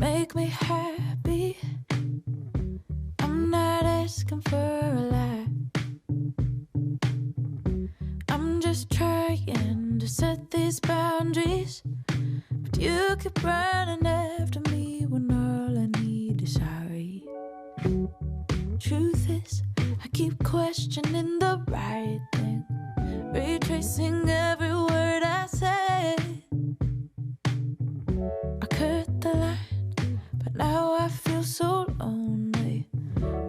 make me happy. I'm not asking for a lot. I'm just trying to set these boundaries, but you keep running after me when all I need is sorry. Truth is, I keep questioning the right thing, retracing every word I say. I cut the line, but now I feel so lonely.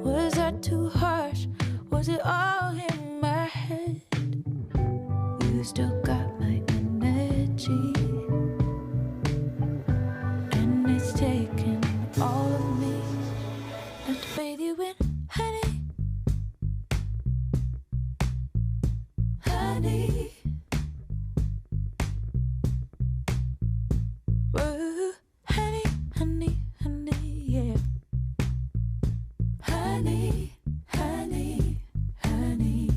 Was that too harsh? Was it all in my head? You still got my energy, and it's taking all of me not to bathe you in honey, honey. Whoa, honey, honey, honey, yeah. Honey, honey, honey.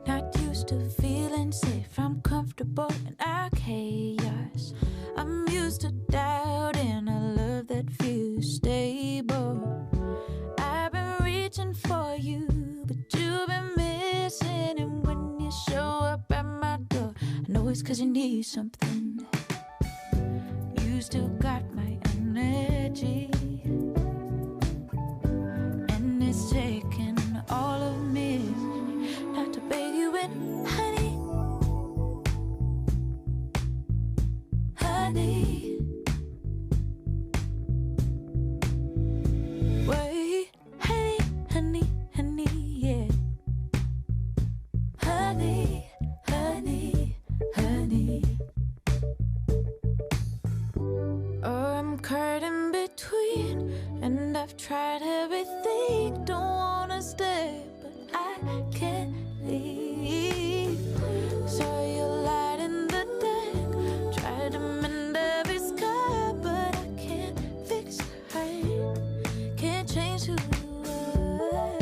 Not used to feeling safe, I'm comfortable in our chaos. I'm used to doubting a love that feels stable. I've been reaching for you, but you've been missing. And when you show up at my door, I know it's 'cause you need something. You still got my energy, and it's taking all of me not to bathe you in honey, honey. Wait, honey, honey, honey, yeah. Honey, honey, honey. Or I'm caught in between, and I've tried everything. Don't wanna stay, but I can't leave. Saw your light in the dark, tried to mend every scar, but I can't fix the hurt, can't change who you are.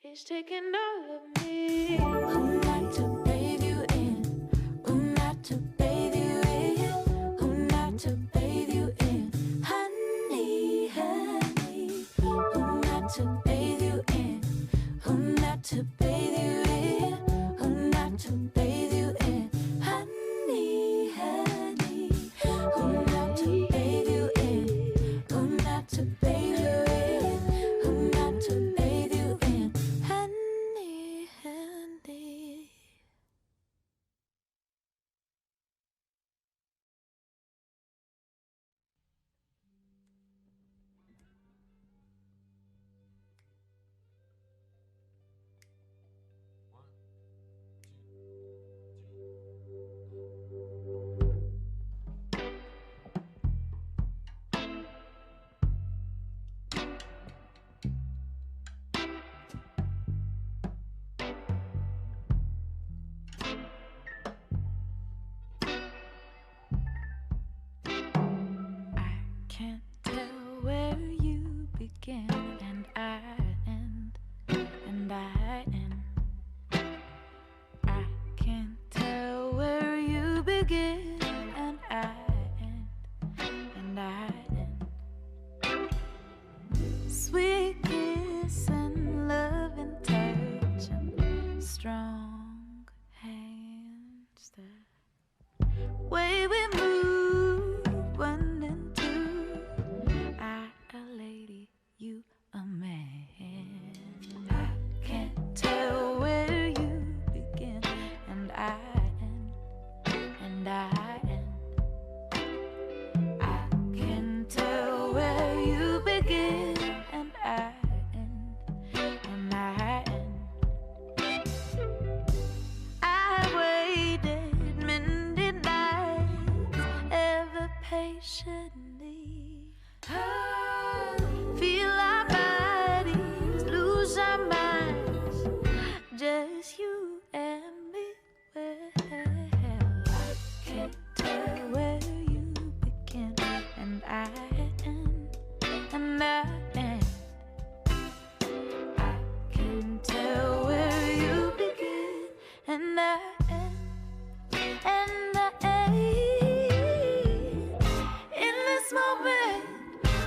It's taking all of me. Who not to bathe you in? Who not to bathe you in? Who not to bathe you in? Honey, honey. Who not to bathe you in? Who not to bathe you in? Who not to bathe you in? Honey, honey. Who not to bathe you in? Who not to bathe you in? Who not to bathe you in? Honey, honey. I can't tell where you begin and I end, and I end. I can't tell where you begin and I end, and I end. Sweet kiss and love and touch and strong hands. The way we move, 1 and 2, and I end, and I end. I can tell where you begin, and I end, and I end. In this moment,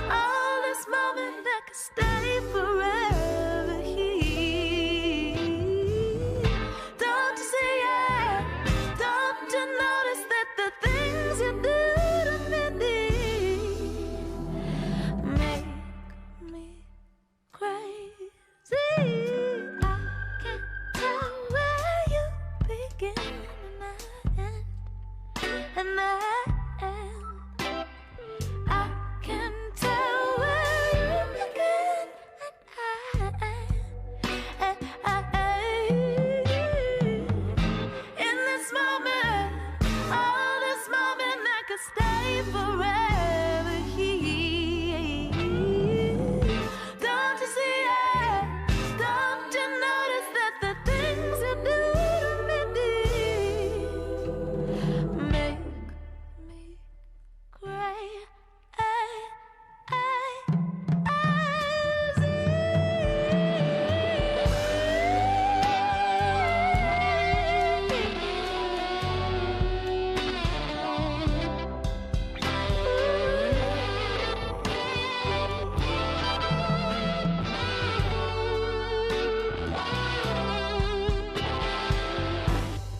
all this moment, I could stay forever here. Don't you see it? Don't you notice that the things you do to me make me crazy? I can't tell where you begin, and I end. I can tell where you begin, and I end. In this moment, all this moment, I could stay forever here. Don't you see it? Don't you notice that the things you do to me make me crazy?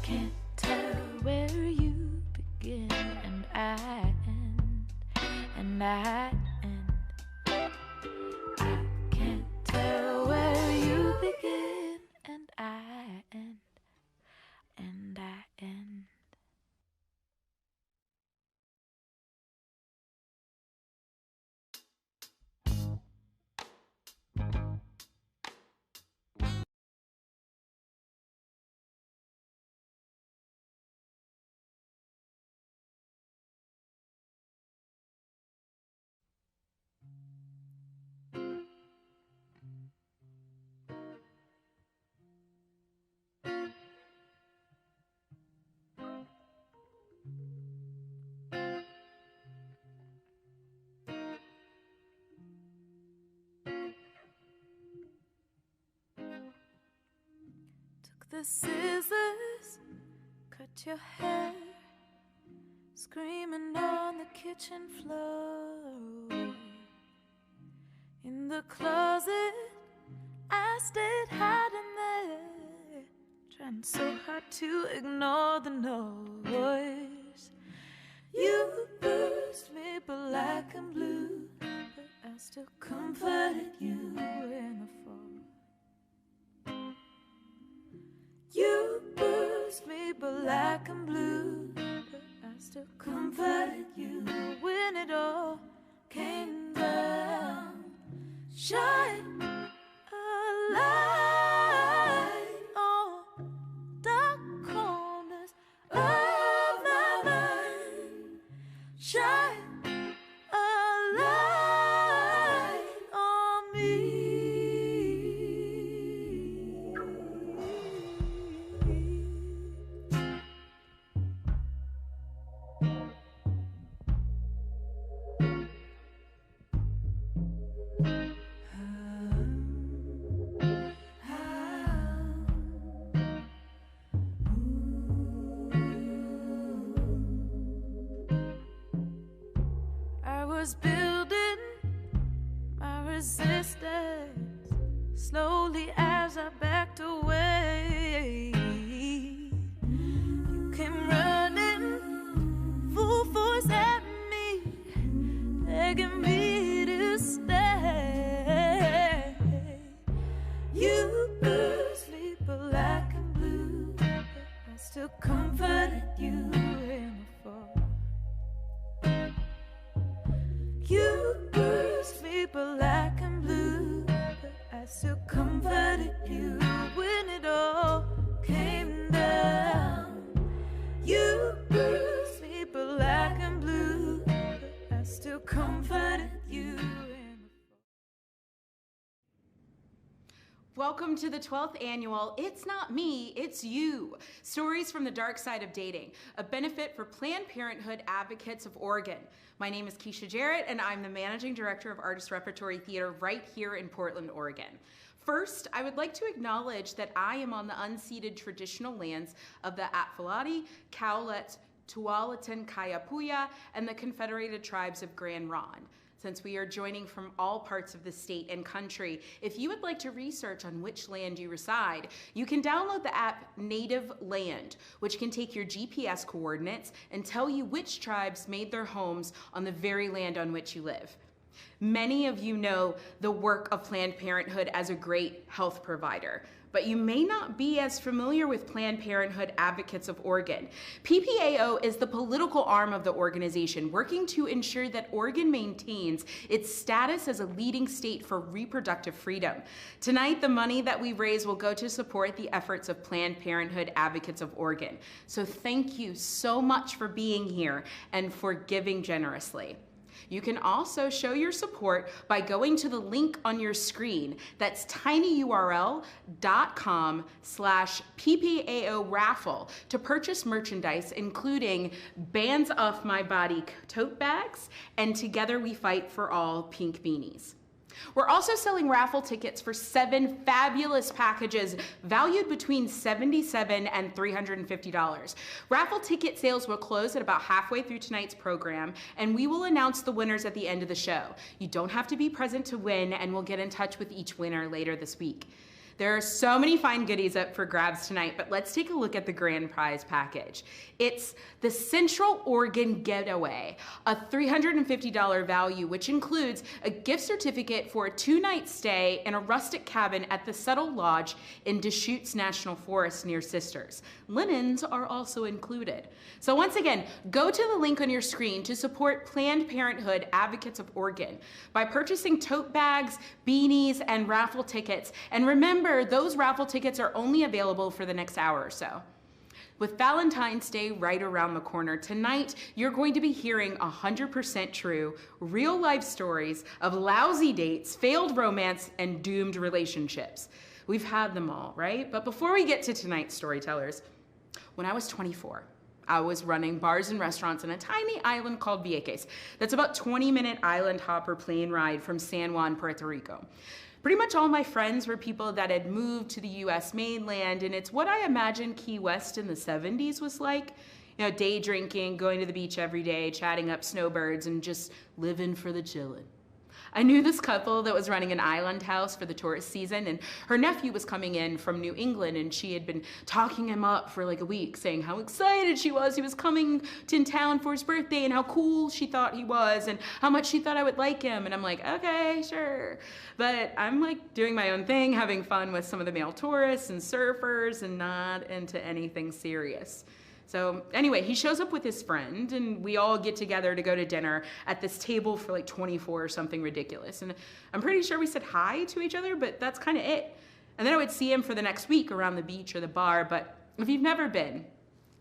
Can't tell where you begin, and I end, and I end. I can't tell where you begin, and I end, and I end. Took the scissors, cut your hair, screaming on the kitchen floor. In the closet, I stayed hiding there, trying so hard to ignore the noise. You bruised me black and blue, but I still comforted you in the fall. You bruised me black and blue, but I still comforted you when it all came down. Shine a light on dark corners of my mind. Shine a light on me. I was building my resistance slowly as I backed away. You came running full force at me, begging me to stay. You bruised me black and blue, but I still comforted you in the fall. You bruised me black and blue, but I still comforted you when it all came down. You bruised me black and blue, but I still comforted you in the fall. Welcome to the 12th annual It's Not Me, It's You, Stories from the Dark Side of Dating, a benefit for Planned Parenthood Advocates of Oregon. My name is Keisha Jarrett, and I'm the Managing Director of Artist Repertory Theater right here in Portland, Oregon. First, I would like to acknowledge that I am on the unceded traditional lands of the Atfalati, Cowlitz, Tualatin, Kayapuya, and the Confederated Tribes of Grand Ronde. Since we are joining from all parts of the state and country, if you would like to research on which land you reside, you can download the app Native Land, which can take your GPS coordinates and tell you which tribes made their homes on the very land on which you live. Many of you know the work of Planned Parenthood as a great health provider, but you may not be as familiar with Planned Parenthood Advocates of Oregon. PPAO is the political arm of the organization, working to ensure that Oregon maintains its status as a leading state for reproductive freedom. Tonight, the money that we raise will go to support the efforts of Planned Parenthood Advocates of Oregon. So thank you so much for being here and for giving generously. You can also show your support by going to the link on your screen. That's tinyurl.com/PPAO raffle to purchase merchandise, including Bands Off My Body tote bags and Together We Fight for All pink beanies. We're also selling raffle tickets for 7 fabulous packages valued between $77 and $350. Raffle ticket sales will close at about halfway through tonight's program, and we will announce the winners at the end of the show. You don't have to be present to win, and we'll get in touch with each winner later this week. There are so many fine goodies up for grabs tonight, but let's take a look at the grand prize package. It's the Central Oregon Getaway, a $350 value, which includes a gift certificate for a 2-night stay in a rustic cabin at the Settle Lodge in Deschutes National Forest near Sisters. Linens are also included. So once again, go to the link on your screen to support Planned Parenthood Advocates of Oregon by purchasing tote bags, beanies, and raffle tickets. And remember, those raffle tickets are only available for the next hour or so. With Valentine's Day right around the corner, tonight you're going to be hearing 100% true, real-life stories of lousy dates, failed romance, and doomed relationships. We've had them all, right? But before we get to tonight's storytellers, when I was 24, I was running bars and restaurants in a tiny island called Vieques. That's about 20-minute island hopper plane ride from San Juan, Puerto Rico. Pretty much all my friends were people that had moved to the US mainland, and it's what I imagine Key West in the 70s was like. You know, day drinking, going to the beach every day, chatting up snowbirds, and just living for the chillin'. I knew this couple that was running an island house for the tourist season, and her nephew was coming in from New England, and she had been talking him up for like a week, saying how excited she was. He was coming to town for his birthday, and how cool she thought he was, and how much she thought I would like him. And I'm like, okay, sure. But I'm like doing my own thing, having fun with some of the male tourists and surfers, and not into anything serious. So anyway, he shows up with his friend, and we all get together to go to dinner at this table for like 24 or something ridiculous. And I'm pretty sure we said hi to each other, but that's kind of it. And then I would see him for the next week around the beach or the bar. But if you've never been,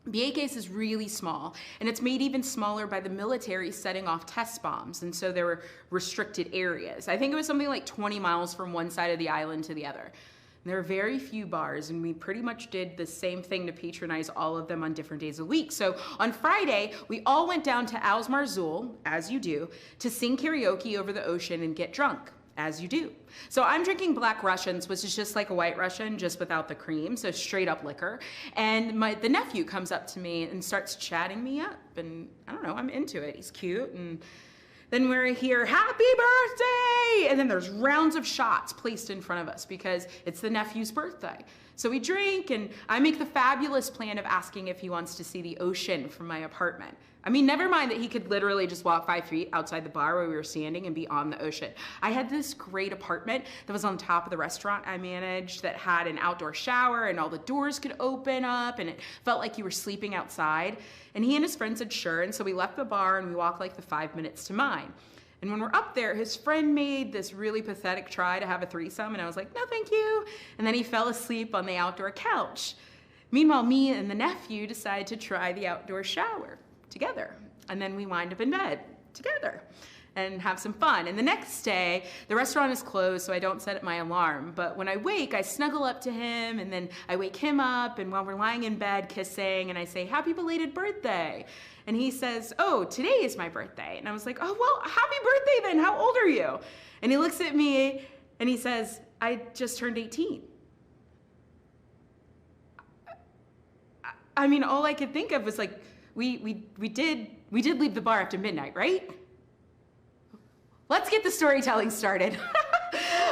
Vieques is really small, and it's made even smaller by the military setting off test bombs, and so there were restricted areas. I think it was something like 20 miles from one side of the island to the other. There are very few bars, and we pretty much did the same thing to patronize all of them on different days of the week. So on Friday, we all went down to Al's Marzul, as you do, to sing karaoke over the ocean and get drunk, as you do. So I'm drinking Black Russians, which is just like a White Russian, just without the cream, so straight up liquor. And the nephew comes up to me and starts chatting me up, and I don't know, I'm into it. He's cute, and then we're here, happy birthday! And then there's rounds of shots placed in front of us because it's the nephew's birthday. So we drink, and I make the fabulous plan of asking if he wants to see the ocean from my apartment. I mean, never mind that he could literally just walk 5 feet outside the bar where we were standing and be on the ocean. I had this great apartment that was on top of the restaurant I managed that had an outdoor shower, and all the doors could open up, and it felt like you were sleeping outside. And he and his friend said sure, and so we left the bar and we walked like the 5 minutes to mine. And when we're up there, his friend made this really pathetic try to have a threesome, and I was like, no, thank you. And then he fell asleep on the outdoor couch. Meanwhile, me and the nephew decided to try the outdoor shower together. And then we wind up in bed together. and have some fun. And the next day, the restaurant is closed, so I don't set my alarm. But when I wake, I snuggle up to him, and then I wake him up, and while we're lying in bed kissing, and I say, happy belated birthday. And he says, oh, today is my birthday. And I was like, oh, well, happy birthday then. How old are you? And he looks at me, and he says, I just turned 18. I mean, all I could think of was like, we did leave the bar after midnight, right? Let's get the storytelling started.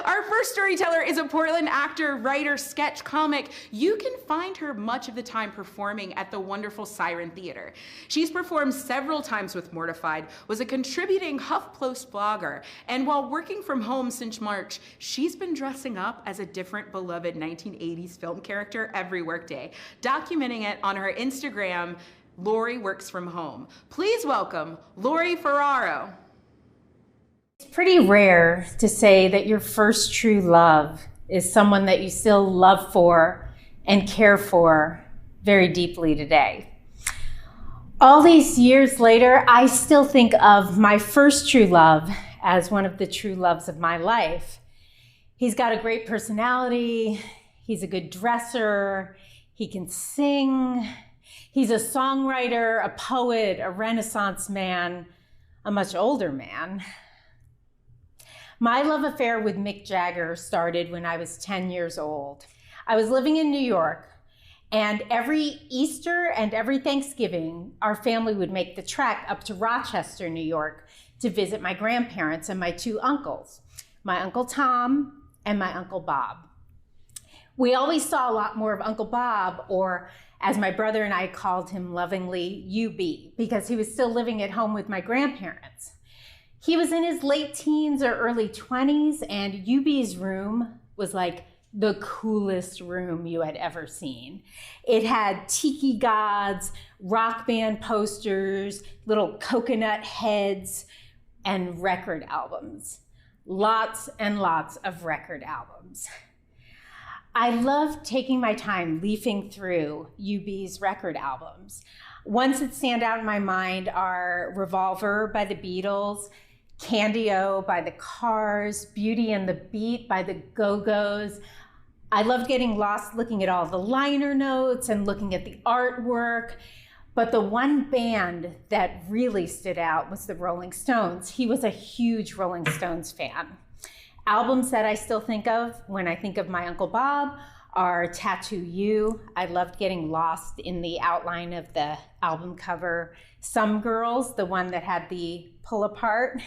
Our first storyteller is a Portland actor, writer, sketch comic. You can find her much of the time performing at the wonderful Siren Theater. She's performed several times with Mortified, was a contributing HuffPost blogger, and while working from home since March, she's been dressing up as a different beloved 1980s film character every workday, documenting it on her Instagram, Lori Works From Home. Please welcome Lori Ferraro. It's pretty rare to say that your first true love is someone that you still love for and care for very deeply today. All these years later, I still think of my first true love as one of the true loves of my life. He's got a great personality, he's a good dresser, he can sing, he's a songwriter, a poet, a Renaissance man, a much older man. My love affair with Mick Jagger started when I was 10 years old. I was living in New York, and every Easter and every Thanksgiving, our family would make the trek up to Rochester, New York, to visit my grandparents and my two uncles, my Uncle Tom and my Uncle Bob. We always saw a lot more of Uncle Bob, or as my brother and I called him lovingly, UB, because he was still living at home with my grandparents. He was in his late teens or early 20s, and UB's room was like the coolest room you had ever seen. It had tiki gods, rock band posters, little coconut heads, and record albums. Lots and lots of record albums. I loved taking my time leafing through UB's record albums. Ones that stand out in my mind are Revolver by the Beatles, Candy-O by the Cars, Beauty and the Beat by the Go-Go's. I loved getting lost looking at all the liner notes and looking at the artwork. But the one band that really stood out was the Rolling Stones. He was a huge Rolling Stones fan. Albums that I still think of when I think of my Uncle Bob are Tattoo You. I loved getting lost in the outline of the album cover. Some Girls, the one that had the pull apart,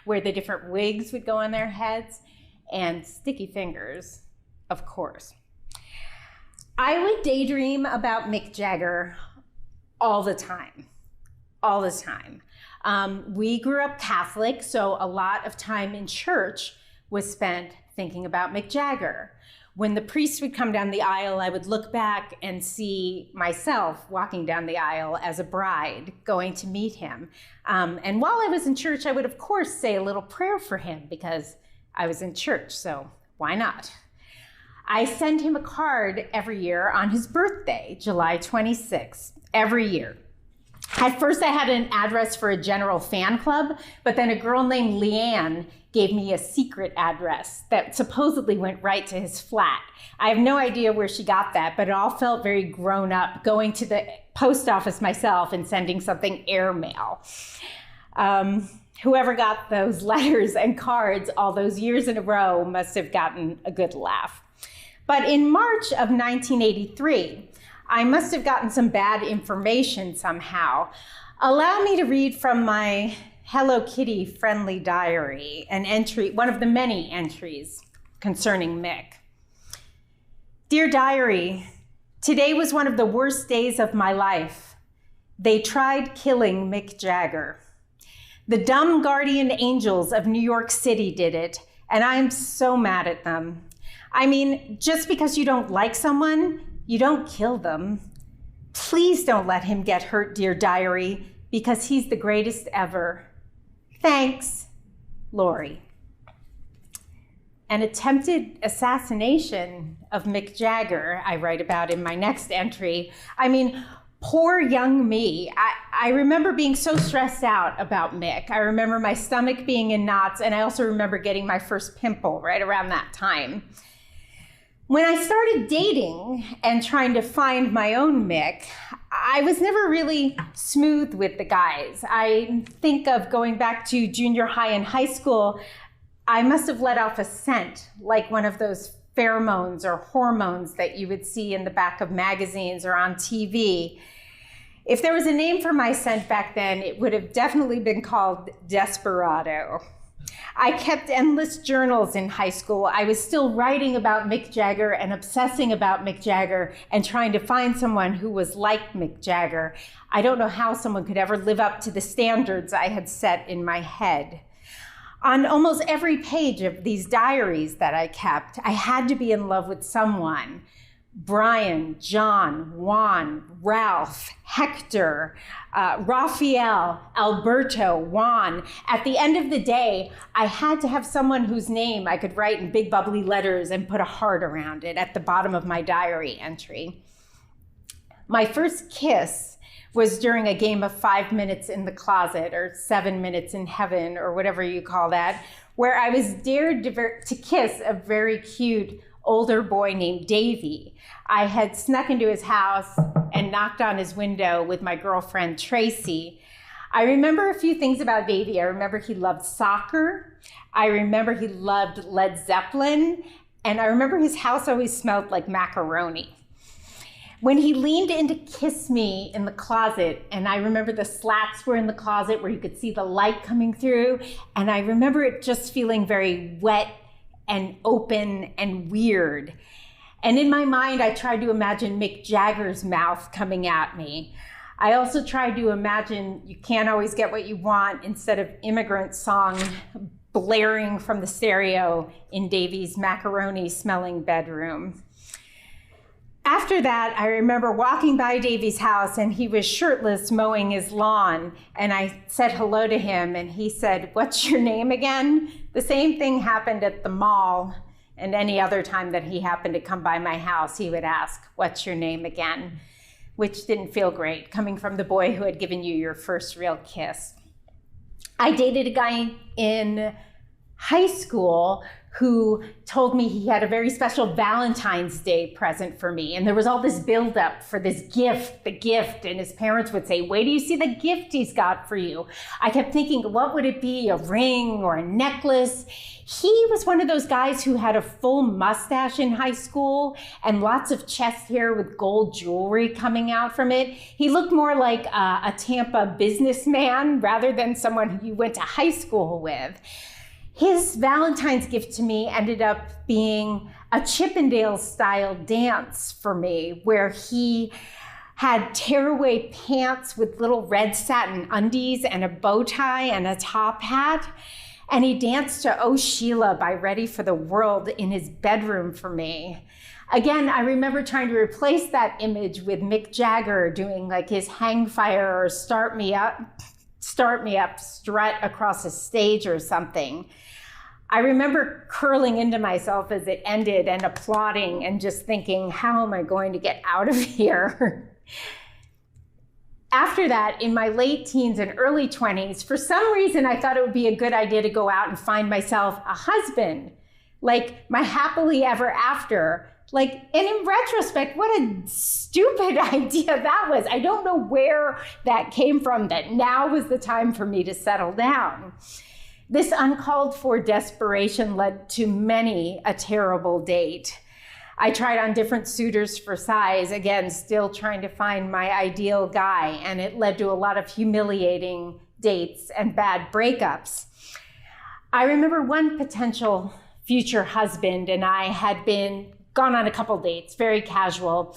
where the different wigs would go on their heads, and Sticky Fingers, of course. I would daydream about Mick Jagger all the time. We grew up Catholic, so a lot of time in church was spent thinking about Mick Jagger. When the priest would come down the aisle, I would look back and see myself walking down the aisle as a bride going to meet him. And while I was in church, I would, of course, say a little prayer for him because I was in church, so why not? I send him a card every year on his birthday, July 26th, every year. At first, I had an address for a general fan club, but then a girl named Leanne gave me a secret address that supposedly went right to his flat. I have no idea where she got that, but it all felt very grown up, going to the post office myself and sending something airmail. Whoever got those letters and cards all those years in a row must have gotten a good laugh. But in March of 1983, I must have gotten some bad information somehow. Allow me to read from my Hello Kitty friendly diary, an entry, one of the many entries concerning Mick. Dear diary, today was one of the worst days of my life. They tried killing Mick Jagger. The dumb guardian angels of New York City did it, and I am so mad at them. I mean, just because you don't like someone, you don't kill them. Please don't let him get hurt, dear diary, because he's the greatest ever. Thanks, Lori. An attempted assassination of Mick Jagger, I write about in my next entry. I mean, poor young me. I remember being so stressed out about Mick. I remember my stomach being in knots, and I also remember getting my first pimple right around that time. When I started dating and trying to find my own Mick, I was never really smooth with the guys. I think of going back to junior high and high school, I must have let off a scent, like one of those pheromones or hormones that you would see in the back of magazines or on TV. If there was a name for my scent back then, it would have definitely been called Desperado. I kept endless journals in high school. I was still writing about Mick Jagger and obsessing about Mick Jagger and trying to find someone who was like Mick Jagger. I don't know how someone could ever live up to the standards I had set in my head. On almost every page of these diaries that I kept, I had to be in love with someone. Brian, John, Juan, Ralph, Hector, Raphael, Alberto, Juan. At the end of the day, I had to have someone whose name I could write in big bubbly letters and put a heart around it at the bottom of my diary entry. My first kiss was during a game of 5 minutes in the closet or 7 minutes in heaven or whatever you call that, where I was dared to kiss a very cute older boy named Davy. I had snuck into his house and knocked on his window with my girlfriend Tracy. I remember a few things about Davy. I remember he loved soccer. I remember he loved Led Zeppelin. And I remember his house always smelled like macaroni. When he leaned in to kiss me in the closet, and I remember the slats were in the closet where you could see the light coming through, and I remember it just feeling very wet and open and weird. And in my mind, I tried to imagine Mick Jagger's mouth coming at me. I also tried to imagine You Can't Always Get What You Want instead of Immigrant Song blaring from the stereo in Davy's macaroni-smelling bedroom. After that, I remember walking by Davy's house and he was shirtless mowing his lawn. And I said hello to him and he said, "What's your name again?" The same thing happened at the mall, and any other time that he happened to come by my house, he would ask, "What's your name again?" Which didn't feel great, coming from the boy who had given you your first real kiss. I dated a guy in high school who told me he had a very special Valentine's Day present for me. And there was all this buildup for this gift, the gift. And his parents would say, "Wait till you see the gift he's got for you." I kept thinking, what would it be? A ring or a necklace? He was one of those guys who had a full mustache in high school and lots of chest hair with gold jewelry coming out from it. He looked more like a Tampa businessman rather than someone who you went to high school with. His Valentine's gift to me ended up being a Chippendale-style dance for me, where he had tearaway pants with little red satin undies and a bow tie and a top hat. And he danced to "Oh Sheila" by Ready for the World in his bedroom for me. Again, I remember trying to replace that image with Mick Jagger doing like his Hang Fire or Start Me Up strut across a stage or something. I remember curling into myself as it ended and applauding and just thinking, how am I going to get out of here? After that, in my late teens and early 20s, for some reason, I thought it would be a good idea to go out and find myself a husband, like my happily ever after. And in retrospect, what a stupid idea that was. I don't know where that came from, that now was the time for me to settle down. This uncalled for desperation led to many a terrible date. I tried on different suitors for size, again, still trying to find my ideal guy, and it led to a lot of humiliating dates and bad breakups. I remember one potential future husband and I had gone on a couple dates, very casual.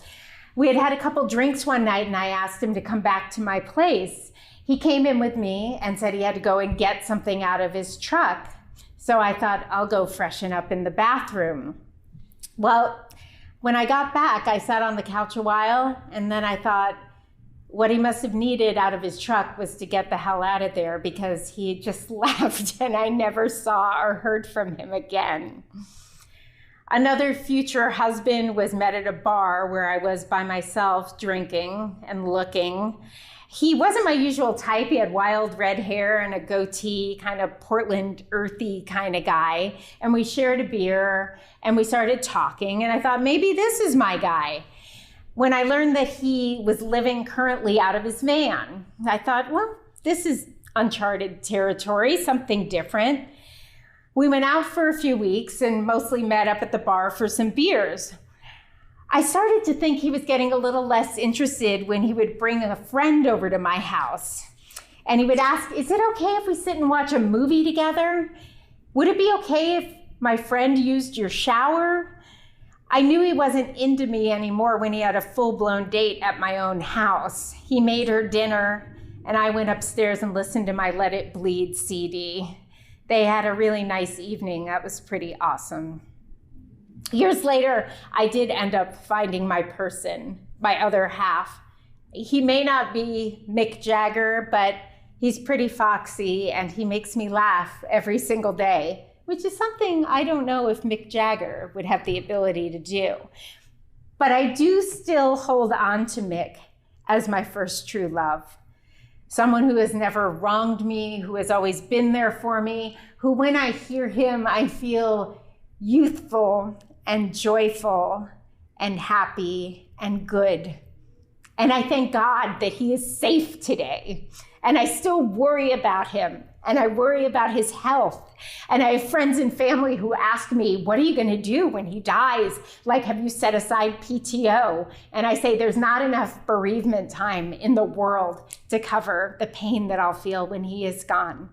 We had had a couple drinks one night and I asked him to come back to my place. He came in with me and said he had to go and get something out of his truck. So I thought, I'll go freshen up in the bathroom. Well, when I got back, I sat on the couch a while, and then I thought what he must have needed out of his truck was to get the hell out of there, because he just left and I never saw or heard from him again. Another future husband was met at a bar where I was by myself drinking and looking. He wasn't my usual type. He had wild red hair and a goatee, kind of Portland earthy kind of guy. And we shared a beer and we started talking. And I thought, maybe this is my guy. When I learned that he was living currently out of his van, I thought, well, this is uncharted territory, something different. We went out for a few weeks and mostly met up at the bar for some beers. I started to think he was getting a little less interested when he would bring a friend over to my house. And he would ask, is it okay if we sit and watch a movie together? Would it be okay if my friend used your shower? I knew he wasn't into me anymore when he had a full-blown date at my own house. He made her dinner, and I went upstairs and listened to my Let It Bleed CD. They had a really nice evening. That was pretty awesome. Years later, I did end up finding my person, my other half. He may not be Mick Jagger, but he's pretty foxy and he makes me laugh every single day, which is something I don't know if Mick Jagger would have the ability to do. But I do still hold on to Mick as my first true love. Someone who has never wronged me, who has always been there for me, who when I hear him, I feel youthful and joyful and happy and good. And I thank God that he is safe today. And I still worry about him, and I worry about his health. And I have friends and family who ask me, what are you going to do when he dies? Like, have you set aside PTO? And I say, there's not enough bereavement time in the world to cover the pain that I'll feel when he is gone.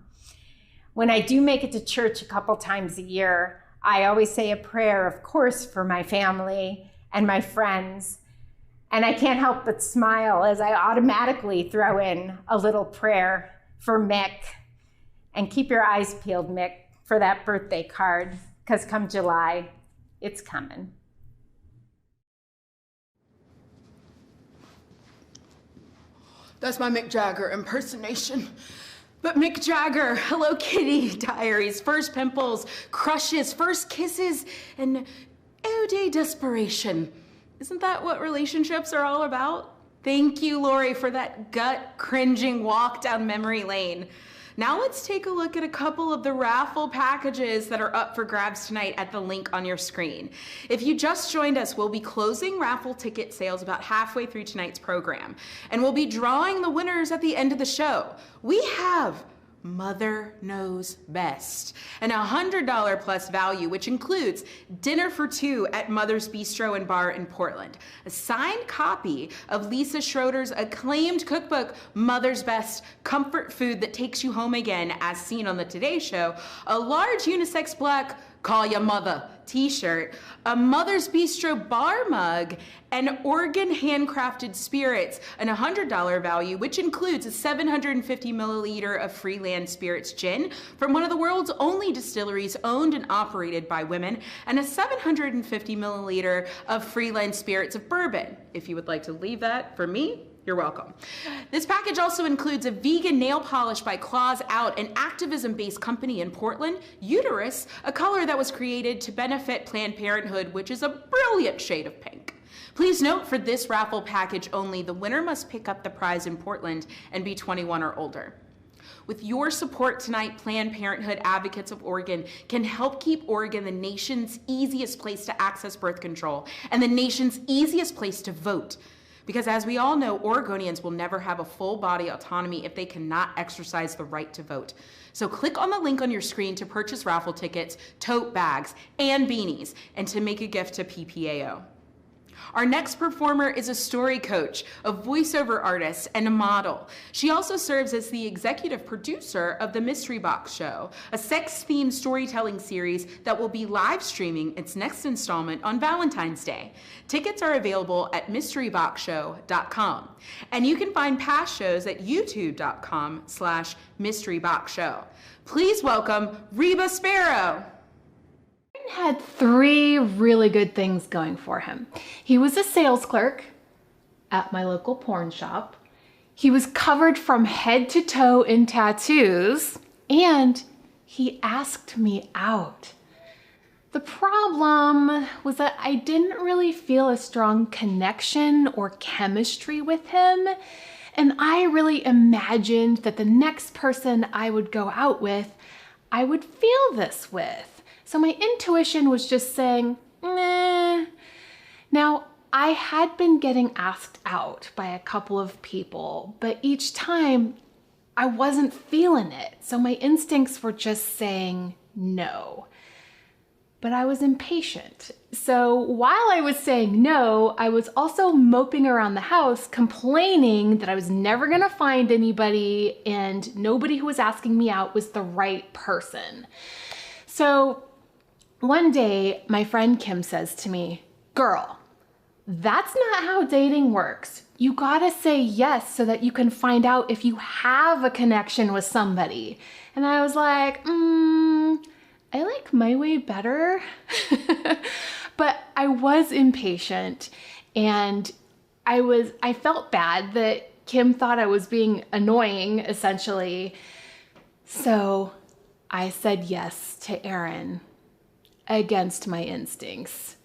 When I do make it to church a couple times a year, I always say a prayer, of course, for my family and my friends. And I can't help but smile as I automatically throw in a little prayer for Mick. And keep your eyes peeled, Mick, for that birthday card, because come July, it's coming. That's my Mick Jagger impersonation. But Mick Jagger, Hello Kitty diaries, first pimples, crushes, first kisses, and all-day desperation. Isn't that what relationships are all about? Thank you, Lori, for that gut-cringing walk down memory lane. Now let's take a look at a couple of the raffle packages that are up for grabs tonight at the link on your screen. If you just joined us, we'll be closing raffle ticket sales about halfway through tonight's program, and we'll be drawing the winners at the end of the show. We have Mother Knows Best, and $100 plus value, which includes dinner for two at Mother's Bistro and Bar in Portland, a signed copy of Lisa Schroeder's acclaimed cookbook, Mother's Best, comfort food that takes you home again, as seen on the Today Show, a large unisex black Call Ya Mother t-shirt, a Mother's Bistro bar mug, and Oregon handcrafted spirits, and $100 value, which includes a 750 milliliter of Freeland Spirits gin from one of the world's only distilleries owned and operated by women, and a 750 milliliter of Freeland Spirits of bourbon. If you would like to leave that for me, you're welcome. This package also includes a vegan nail polish by Claws Out, an activism-based company in Portland, Uterus, a color that was created to benefit Planned Parenthood, which is a brilliant shade of pink. Please note, for this raffle package only, the winner must pick up the prize in Portland and be 21 or older. With your support tonight, Planned Parenthood Advocates of Oregon can help keep Oregon the nation's easiest place to access birth control and the nation's easiest place to vote. Because as we all know, Oregonians will never have a full body autonomy if they cannot exercise the right to vote. So click on the link on your screen to purchase raffle tickets, tote bags, and beanies, and to make a gift to PPAO. Our next performer is a story coach, a voiceover artist, and a model. She also serves as the executive producer of the Mystery Box Show, a sex-themed storytelling series that will be live streaming its next installment on Valentine's Day. Tickets are available at mysteryboxshow.com. And you can find past shows at youtube.com/mysteryboxshow. Please welcome Reba Sparrow. Had three really good things going for him. He was a sales clerk at my local porn shop. He was covered from head to toe in tattoos, and he asked me out. The problem was that I didn't really feel a strong connection or chemistry with him, And I really imagined that the next person I would go out with, I would feel this with. So my intuition was just saying, nah. Now, I had been getting asked out by a couple of people, but each time I wasn't feeling it. So my instincts were just saying no. But I was impatient. So while I was saying no, I was also moping around the house, complaining that I was never gonna find anybody and nobody who was asking me out was the right person. So one day, my friend Kim says to me, "Girl, that's not how dating works. You gotta say yes so that you can find out if you have a connection with somebody." And I was like, I like my way better. But I was impatient, and I felt bad that Kim thought I was being annoying, essentially. So I said yes to Aaron against my instincts.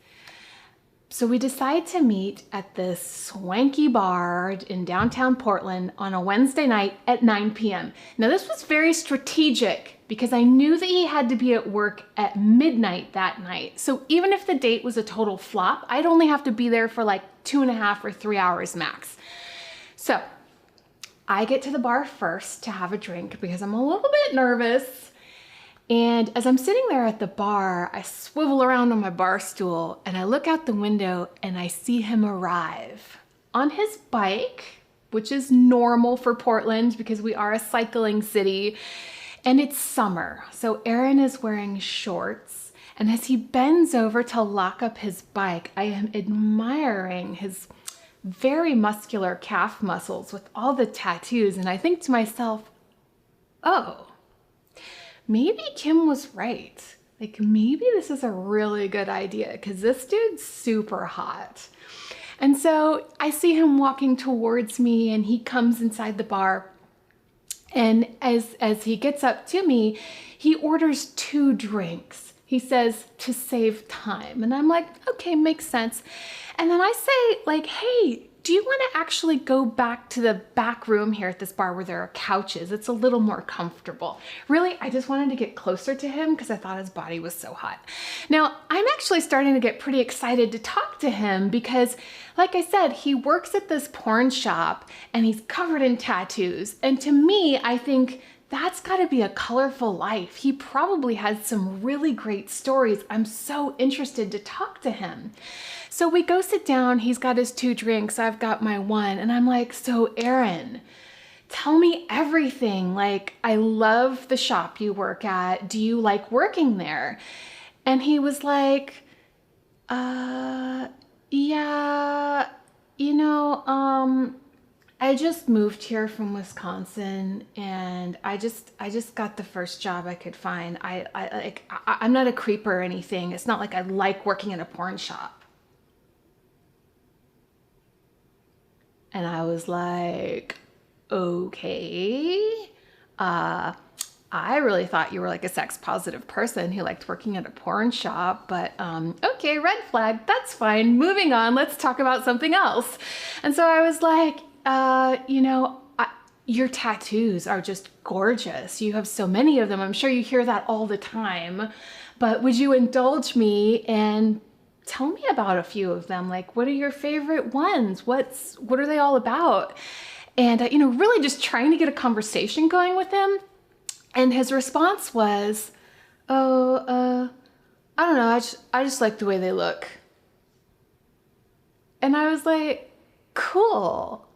So we decide to meet at this swanky bar in downtown Portland on a Wednesday night at 9 p.m. Now this was very strategic because I knew that he had to be at work at midnight that night. So even if the date was a total flop, I'd only have to be there for like 2.5 or 3 hours max. So I get to the bar first to have a drink because I'm a little bit nervous. And as I'm sitting there at the bar, I swivel around on my bar stool and I look out the window and I see him arrive on his bike, which is normal for Portland because we are a cycling city, and it's summer. So Aaron is wearing shorts, and as he bends over to lock up his bike, I am admiring his very muscular calf muscles with all the tattoos, and I think to myself, oh, maybe Kim was right. Like, maybe this is a really good idea because this dude's super hot. And so I see him walking towards me and he comes inside the bar. And as he gets up to me, he orders 2 drinks. He says to save time. And I'm like, okay, makes sense. And then I say like, hey, do you want to actually go back to the back room here at this bar where there are couches? It's a little more comfortable. Really, I just wanted to get closer to him because I thought his body was so hot. Now, I'm actually starting to get pretty excited to talk to him because, like I said, he works at this porn shop and he's covered in tattoos. And to me, I think that's got to be a colorful life. He probably has some really great stories. I'm so interested to talk to him. So we go sit down, he's got his 2 drinks, I've got my 1, and I'm like, so Aaron, tell me everything. Like, I love the shop you work at. Do you like working there? And he was like, yeah, I just moved here from Wisconsin and I just got the first job I could find. I'm not a creeper or anything. It's not like I like working in a porn shop. And I was like, okay, I really thought you were like a sex positive person who liked working at a porn shop, but okay, red flag, that's fine. Moving on, let's talk about something else. And so I was like, your tattoos are just gorgeous. You have so many of them. I'm sure you hear that all the time, but would you indulge me and tell me about a few of them? Like, what are your favorite ones? What are they all about? And, really just trying to get a conversation going with him. And his response was, I don't know. I just like the way they look. And I was like, cool.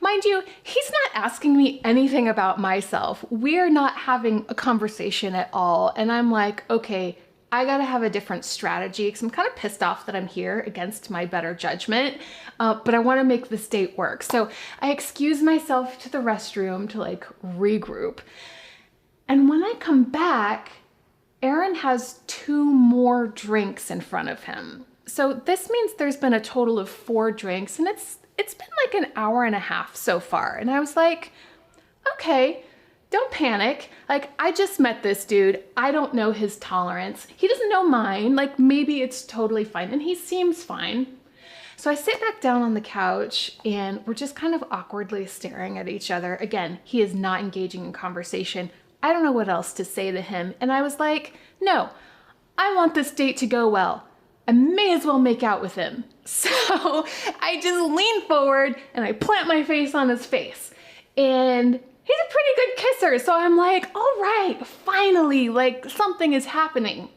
Mind you, he's not asking me anything about myself. We're not having a conversation at all. And I'm like, okay, I gotta have a different strategy because I'm kind of pissed off that I'm here against my better judgment, but I wanna make this date work. So I excuse myself to the restroom to like regroup. And when I come back, Aaron has 2 more drinks in front of him. So this means there's been a total of 4 drinks, and it's been like an hour and a half so far. And I was like, okay, don't panic. Like, I just met this dude. I don't know his tolerance. He doesn't know mine. Like, maybe it's totally fine. And he seems fine. So I sit back down on the couch and we're just kind of awkwardly staring at each other. Again, he is not engaging in conversation. I don't know what else to say to him. And I was like, no, I want this date to go well. I may as well make out with him. So I just lean forward and I plant my face on his face. And he's a pretty good kisser. So I'm like, all right, finally, like something is happening.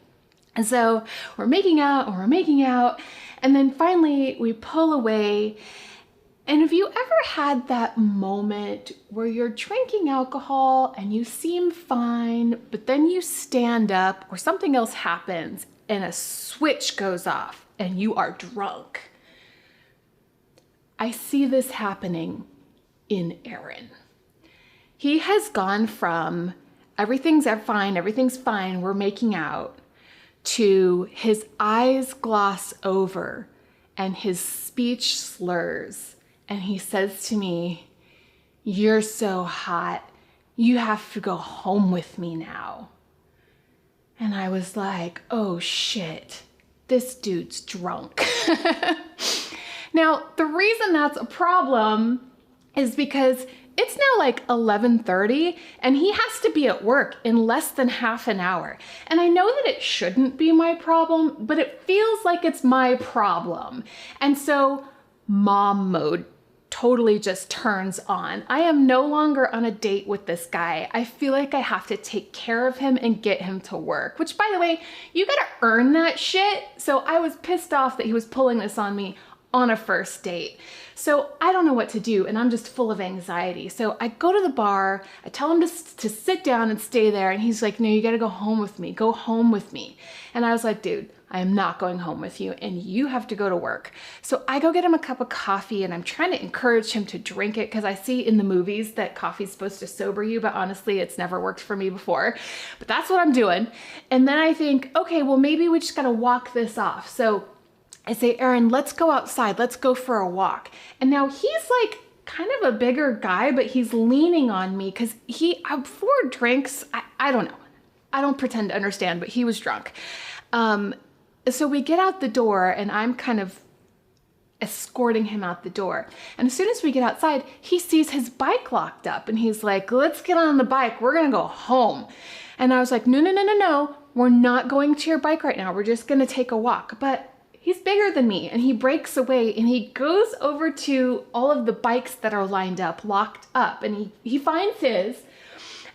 And so we're making out and we're making out. And then finally we pull away. And have you ever had that moment where you're drinking alcohol and you seem fine, but then you stand up or something else happens and a switch goes off and you are drunk? I see this happening in Aaron. He has gone from everything's fine, we're making out, to his eyes gloss over and his speech slurs. And he says to me, "You're so hot. You have to go home with me now." And I was like, oh shit, this dude's drunk. Now, the reason that's a problem is because it's now like 11:30 and he has to be at work in less than half an hour. And I know that it shouldn't be my problem, but it feels like it's my problem. And so mom mode totally just turns on. I am no longer on a date with this guy. I feel like I have to take care of him and get him to work, which, by the way, you gotta earn that shit. So I was pissed off that he was pulling this on me on a first date. So I don't know what to do and I'm just full of anxiety. So I go to the bar, I tell him to sit down and stay there. And he's like, no, you gotta go home with me. Go home with me. And I was like, dude, I am not going home with you and you have to go to work. So I go get him a cup of coffee and I'm trying to encourage him to drink it because I see in the movies that coffee's supposed to sober you, but honestly, it's never worked for me before. But that's what I'm doing. And then I think, okay, well, maybe we just gotta walk this off. So I say, Aaron, let's go outside. Let's go for a walk. And now he's like kind of a bigger guy, but he's leaning on me because before drinks, I don't know. I don't pretend to understand, but he was drunk. So we get out the door and I'm kind of escorting him out the door. And as soon as we get outside, he sees his bike locked up and he's like, let's get on the bike. We're going to go home. And I was like, no. We're not going to your bike right now. We're just going to take a walk. But he's bigger than me and he breaks away and he goes over to all of the bikes that are lined up, locked up. And he finds his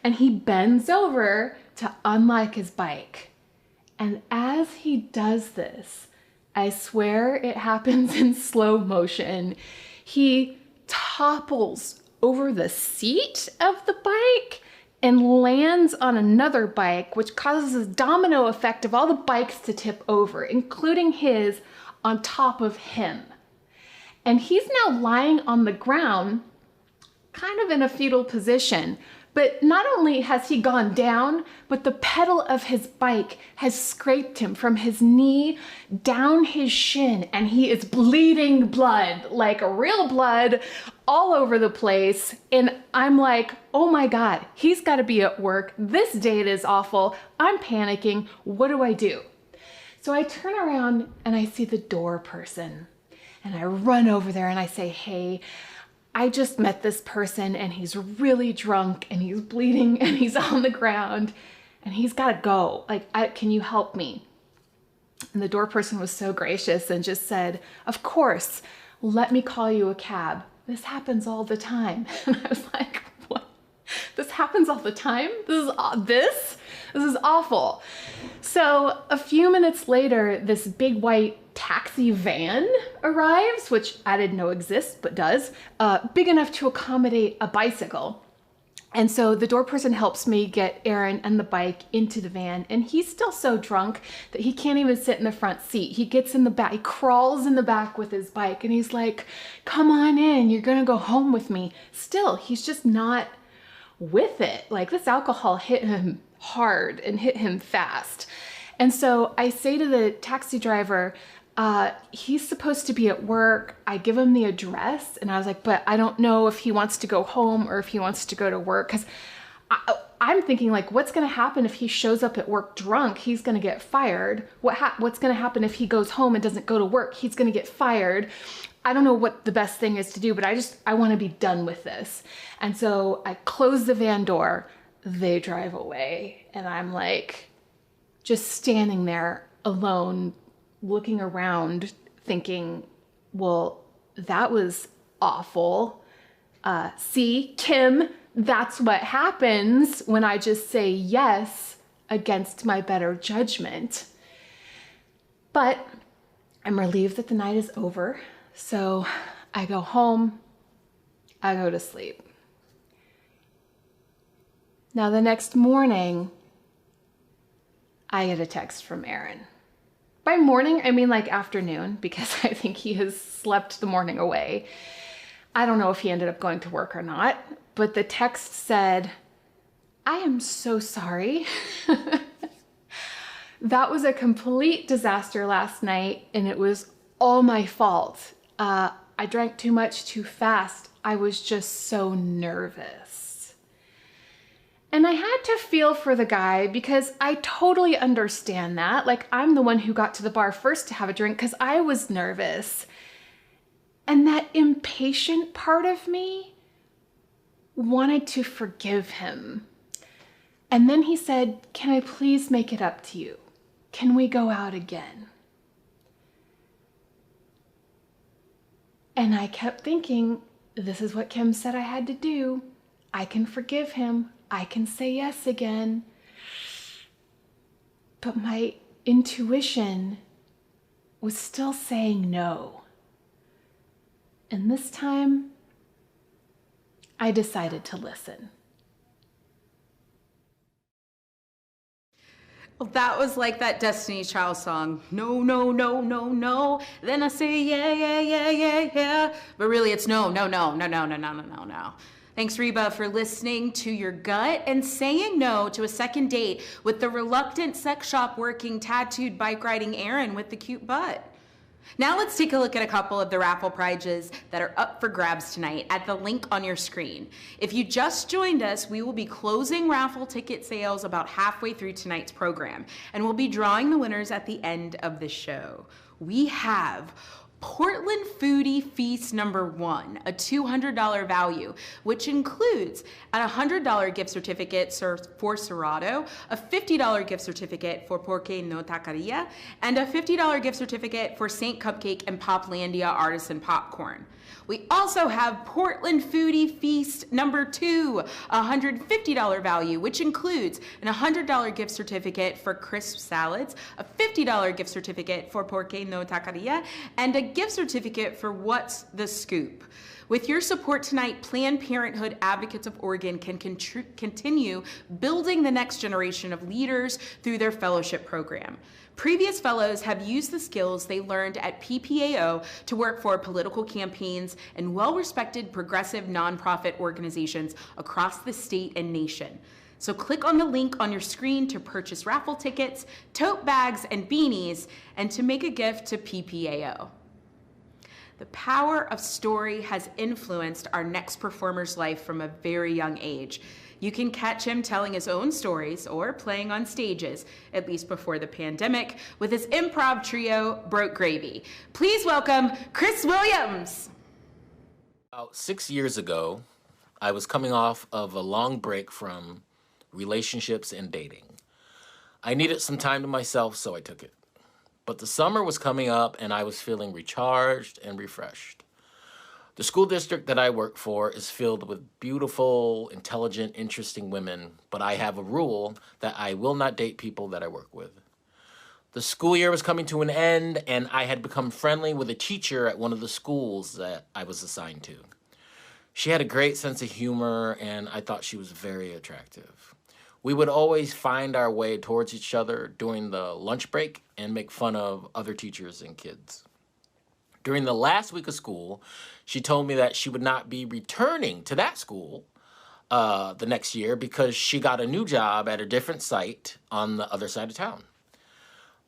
and he bends over to unlock his bike. And as he does this, I swear it happens in slow motion, he topples over the seat of the bike and lands on another bike, which causes a domino effect of all the bikes to tip over, including his on top of him. And he's now lying on the ground, kind of in a fetal position. But not only has he gone down, but the pedal of his bike has scraped him from his knee down his shin, and he is bleeding blood, like real blood, all over the place. And I'm like, oh my God, he's got to be at work. This date is awful. I'm panicking. What do I do? So I turn around and I see the door person, and I run over there and I say, hey, I just met this person and he's really drunk and he's bleeding and he's on the ground and he's got to go. Like, can you help me? And the door person was so gracious and just said, of course, let me call you a cab. This happens all the time. And I was like, what? This happens all the time? This is awful. So a few minutes later, this big white taxi van arrives, which I didn't know exists, but does, big enough to accommodate a bicycle. And so the door person helps me get Aaron and the bike into the van, and he's still so drunk that he can't even sit in the front seat. He gets in the back, he crawls in the back with his bike, and he's like, come on in, you're gonna go home with me. Still, he's just not with it. Like, this alcohol hit him hard and hit him fast. And so I say to the taxi driver, he's supposed to be at work. I give him the address and I was like, but I don't know if he wants to go home or if he wants to go to work. Cause I'm thinking like, what's going to happen if he shows up at work drunk? He's going to get fired. What's going to happen if he goes home and doesn't go to work? He's going to get fired. I don't know what the best thing is to do, but I want to be done with this. And so I close the van door, they drive away, and I'm like just standing there alone, looking around, thinking, well, that was awful. See, Kim, that's what happens when I just say yes against my better judgment. But I'm relieved that the night is over. So I go home, I go to sleep. Now the next morning, I get a text from Aaron. By morning, I mean like afternoon, because I think he has slept the morning away. I don't know if he ended up going to work or not, but the text said, I am so sorry. That was a complete disaster last night, and it was all my fault. I drank too much too fast. I was just so nervous. And I had to feel for the guy because I totally understand that. Like, I'm the one who got to the bar first to have a drink because I was nervous. And that impatient part of me wanted to forgive him. And then he said, can I please make it up to you? Can we go out again? And I kept thinking, this is what Kim said I had to do. I can forgive him. I can say yes again. But my intuition was still saying no. And this time, I decided to listen. Well, that was like that Destiny's Child song, no, no, no, no, no. Then I say, yeah, yeah, yeah, yeah, yeah. But really it's no, no, no, no, no, no, no, no, no, no. Thanks, Reba, for listening to your gut and saying no to a second date with the reluctant sex shop working, tattooed, bike riding Aaron with the cute butt. Now let's take a look at a couple of the raffle prizes that are up for grabs tonight at the link on your screen. If you just joined us, we will be closing raffle ticket sales about halfway through tonight's program, and we'll be drawing the winners at the end of the show. We have Portland Foodie Feast number 1, a $200 value, which includes a $100 gift certificate for Serrato, a $50 gift certificate for Porque No Taqueria, and a $50 gift certificate for Saint Cupcake and Poplandia Artisan Popcorn. We also have Portland Foodie Feast number 2, a $150 value, which includes an $100 gift certificate for Crisp Salads, a $50 gift certificate for Porque No Taqueria, and a gift certificate for What's the Scoop. With your support tonight, Planned Parenthood Advocates of Oregon can continue building the next generation of leaders through their fellowship program. Previous fellows have used the skills they learned at PPAO to work for political campaigns and well-respected progressive nonprofit organizations across the state and nation. So click on the link on your screen to purchase raffle tickets, tote bags, and beanies, and to make a gift to PPAO. The power of story has influenced our next performer's life from a very young age. You can catch him telling his own stories or playing on stages, at least before the pandemic, with his improv trio, Broke Gravy. Please welcome Chris Williams. About 6 years ago, I was coming off of a long break from relationships and dating. I needed some time to myself, so I took it. But the summer was coming up and I was feeling recharged and refreshed. The school district that I work for is filled with beautiful, intelligent, interesting women, but I have a rule that I will not date people that I work with. The school year was coming to an end and I had become friendly with a teacher at one of the schools that I was assigned to. She had a great sense of humor and I thought she was very attractive. We would always find our way towards each other during the lunch break and make fun of other teachers and kids. During the last week of school, she told me that she would not be returning to that school the next year because she got a new job at a different site on the other side of town.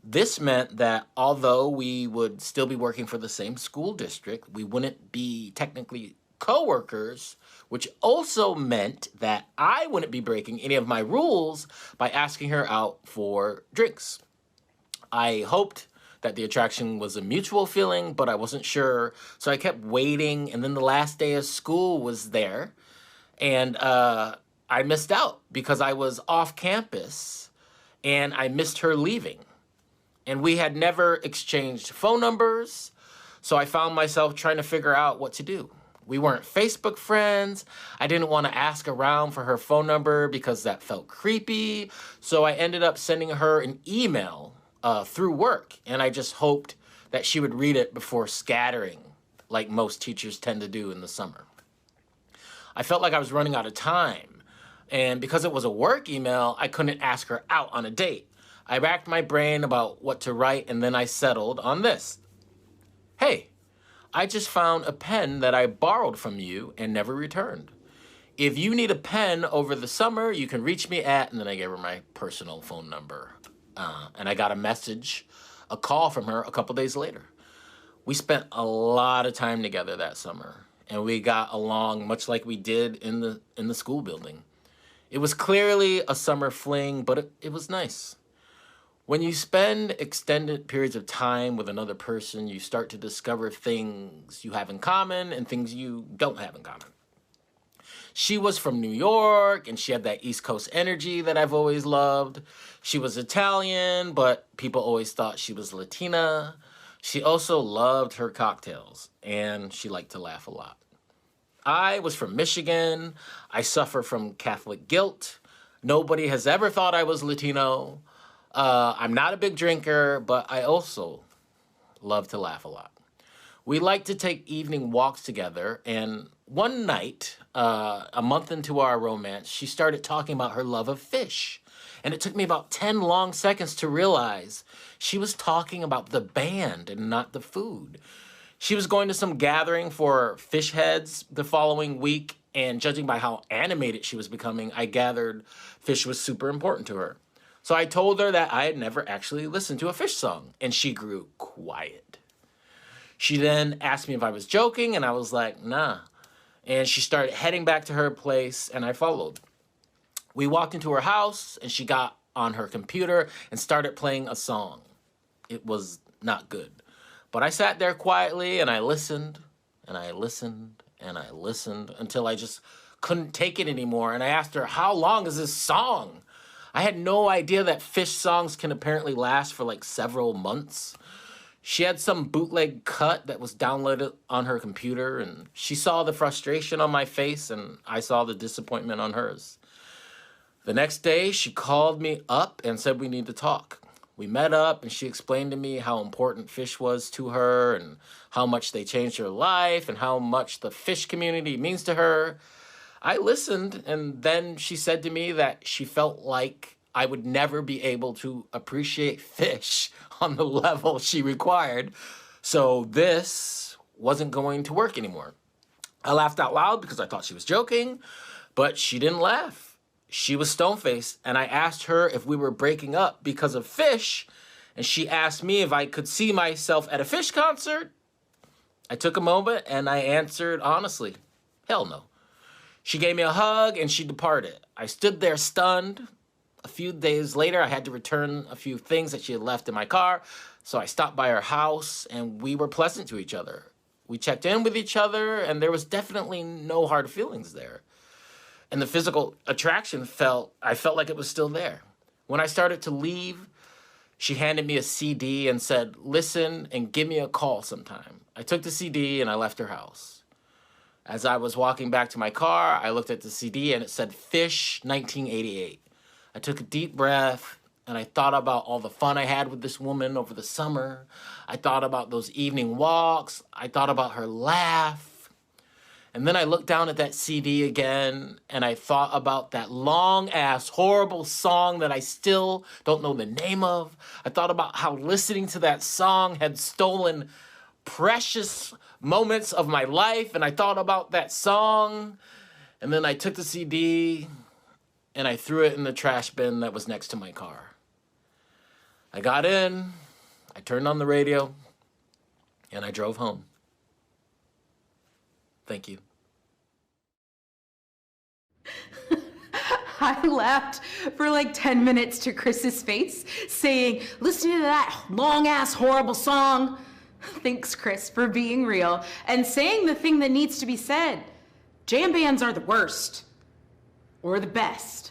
This meant that although we would still be working for the same school district, we wouldn't be technically coworkers, which also meant that I wouldn't be breaking any of my rules by asking her out for drinks. I hoped that the attraction was a mutual feeling, but I wasn't sure, so I kept waiting, and then the last day of school was there, and I missed out because I was off campus, and I missed her leaving. And we had never exchanged phone numbers, so I found myself trying to figure out what to do. We weren't Facebook friends. I didn't want to ask around for her phone number because that felt creepy, so I ended up sending her an email through work, and I just hoped that she would read it before scattering, like most teachers tend to do in the summer. I felt like I was running out of time, and because it was a work email, I couldn't ask her out on a date. I racked my brain about what to write, and then I settled on this. Hey, I just found a pen that I borrowed from you and never returned. If you need a pen over the summer, you can reach me at, and then I gave her my personal phone number. And I got a call from her a couple days later. We spent a lot of time together that summer, and we got along much like we did in the school building. It was clearly a summer fling, but it was nice. When you spend extended periods of time with another person, you start to discover things you have in common and things you don't have in common. She was from New York, and she had that East Coast energy that I've always loved. She was Italian, but people always thought she was Latina. She also loved her cocktails, and she liked to laugh a lot. I was from Michigan. I suffer from Catholic guilt. Nobody has ever thought I was Latino. I'm not a big drinker, but I also love to laugh a lot. We like to take evening walks together, and one night, a month into our romance, she started talking about her love of fish. And it took me about 10 long seconds to realize she was talking about the band and not the food. She was going to some gathering for fish heads the following week, and judging by how animated she was becoming, I gathered fish was super important to her. So I told her that I had never actually listened to a fish song, and she grew quiet. She then asked me if I was joking, and I was like, nah. And she started heading back to her place, and I followed. We walked into her house, and she got on her computer and started playing a song. It was not good. But I sat there quietly, and I listened, and I listened, and I listened until I just couldn't take it anymore. And I asked her, how long is this song? I had no idea that fish songs can apparently last for like several months. She had some bootleg cut that was downloaded on her computer, and she saw the frustration on my face, and I saw the disappointment on hers. The next day, she called me up and said we need to talk. We met up, and she explained to me how important fish was to her, and how much they changed her life, and how much the fish community means to her. I listened, and then she said to me that she felt like I would never be able to appreciate fish on the level she required, so this wasn't going to work anymore. I laughed out loud because I thought she was joking, but she didn't laugh. She was stone-faced, and I asked her if we were breaking up because of fish, and she asked me if I could see myself at a fish concert. I took a moment, and I answered honestly, hell no. She gave me a hug, and she departed. I stood there stunned. A few days later, I had to return a few things that she had left in my car, so I stopped by her house, and we were pleasant to each other. We checked in with each other, and there was definitely no hard feelings there. And the physical attraction I felt like it was still there. When I started to leave, she handed me a CD and said, listen and give me a call sometime. I took the CD, and I left her house. As I was walking back to my car, I looked at the CD and it said Fish 1988. I took a deep breath and I thought about all the fun I had with this woman over the summer. I thought about those evening walks. I thought about her laugh. And then I looked down at that CD again and I thought about that long-ass, horrible song that I still don't know the name of. I thought about how listening to that song had stolen precious moments of my life, and I thought about that song, and then I took the CD and I threw it in the trash bin that was next to my car. I got in, I turned on the radio, and I drove home. Thank you. I laughed for like 10 minutes to Chris's face, saying, listening to that long-ass horrible song. Thanks, Chris, for being real and saying the thing that needs to be said. Jam bands are the worst. Or the best.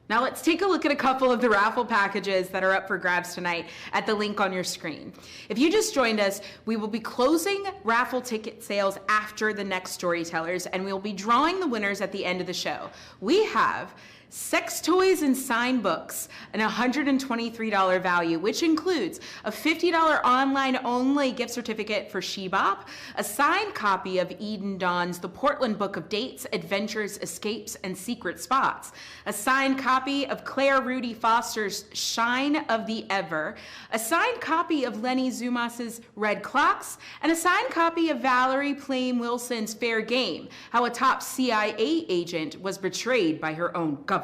Now let's take a look at a couple of the raffle packages that are up for grabs tonight at the link on your screen. If you just joined us, we will be closing raffle ticket sales after the next storytellers, and we'll be drawing the winners at the end of the show. We have sex toys and signed books, an $123 value, which includes a $50 online-only gift certificate for Shebop, a signed copy of Eden Dawn's The Portland Book of Dates, Adventures, Escapes, and Secret Spots, a signed copy of Claire Rudy Foster's Shine of the Ever, a signed copy of Lenny Zumas's Red Clocks, and a signed copy of Valerie Plame Wilson's Fair Game, How a Top CIA Agent Was Betrayed by Her Own Government.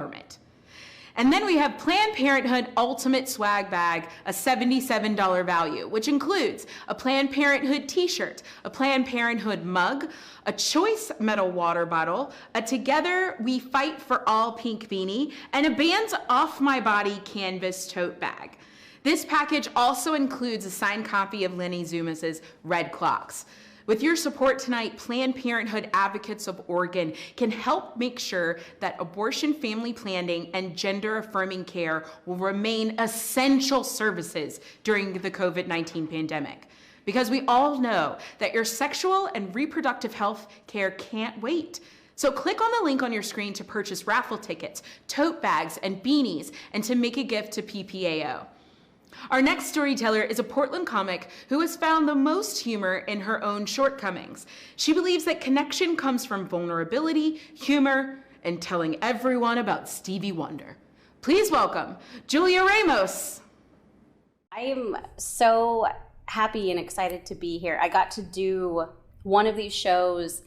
And then we have Planned Parenthood Ultimate Swag Bag, a $77 value, which includes a Planned Parenthood t-shirt, a Planned Parenthood mug, a Choice metal water bottle, a Together We Fight for All pink beanie, and a Bands Off My Body canvas tote bag. This package also includes a signed copy of Lenny Zumas's Red Clocks. With your support tonight, Planned Parenthood Advocates of Oregon can help make sure that abortion, family planning, and gender-affirming care will remain essential services during the COVID-19 pandemic. Because we all know that your sexual and reproductive health care can't wait. So click on the link on your screen to purchase raffle tickets, tote bags, and beanies, and to make a gift to PPAO. Our next storyteller is a Portland comic who has found the most humor in her own shortcomings. She believes that connection comes from vulnerability, humor, and telling everyone about Stevie Wonder. Please welcome Julia Ramos. I am so happy and excited to be here. I got to do one of these shows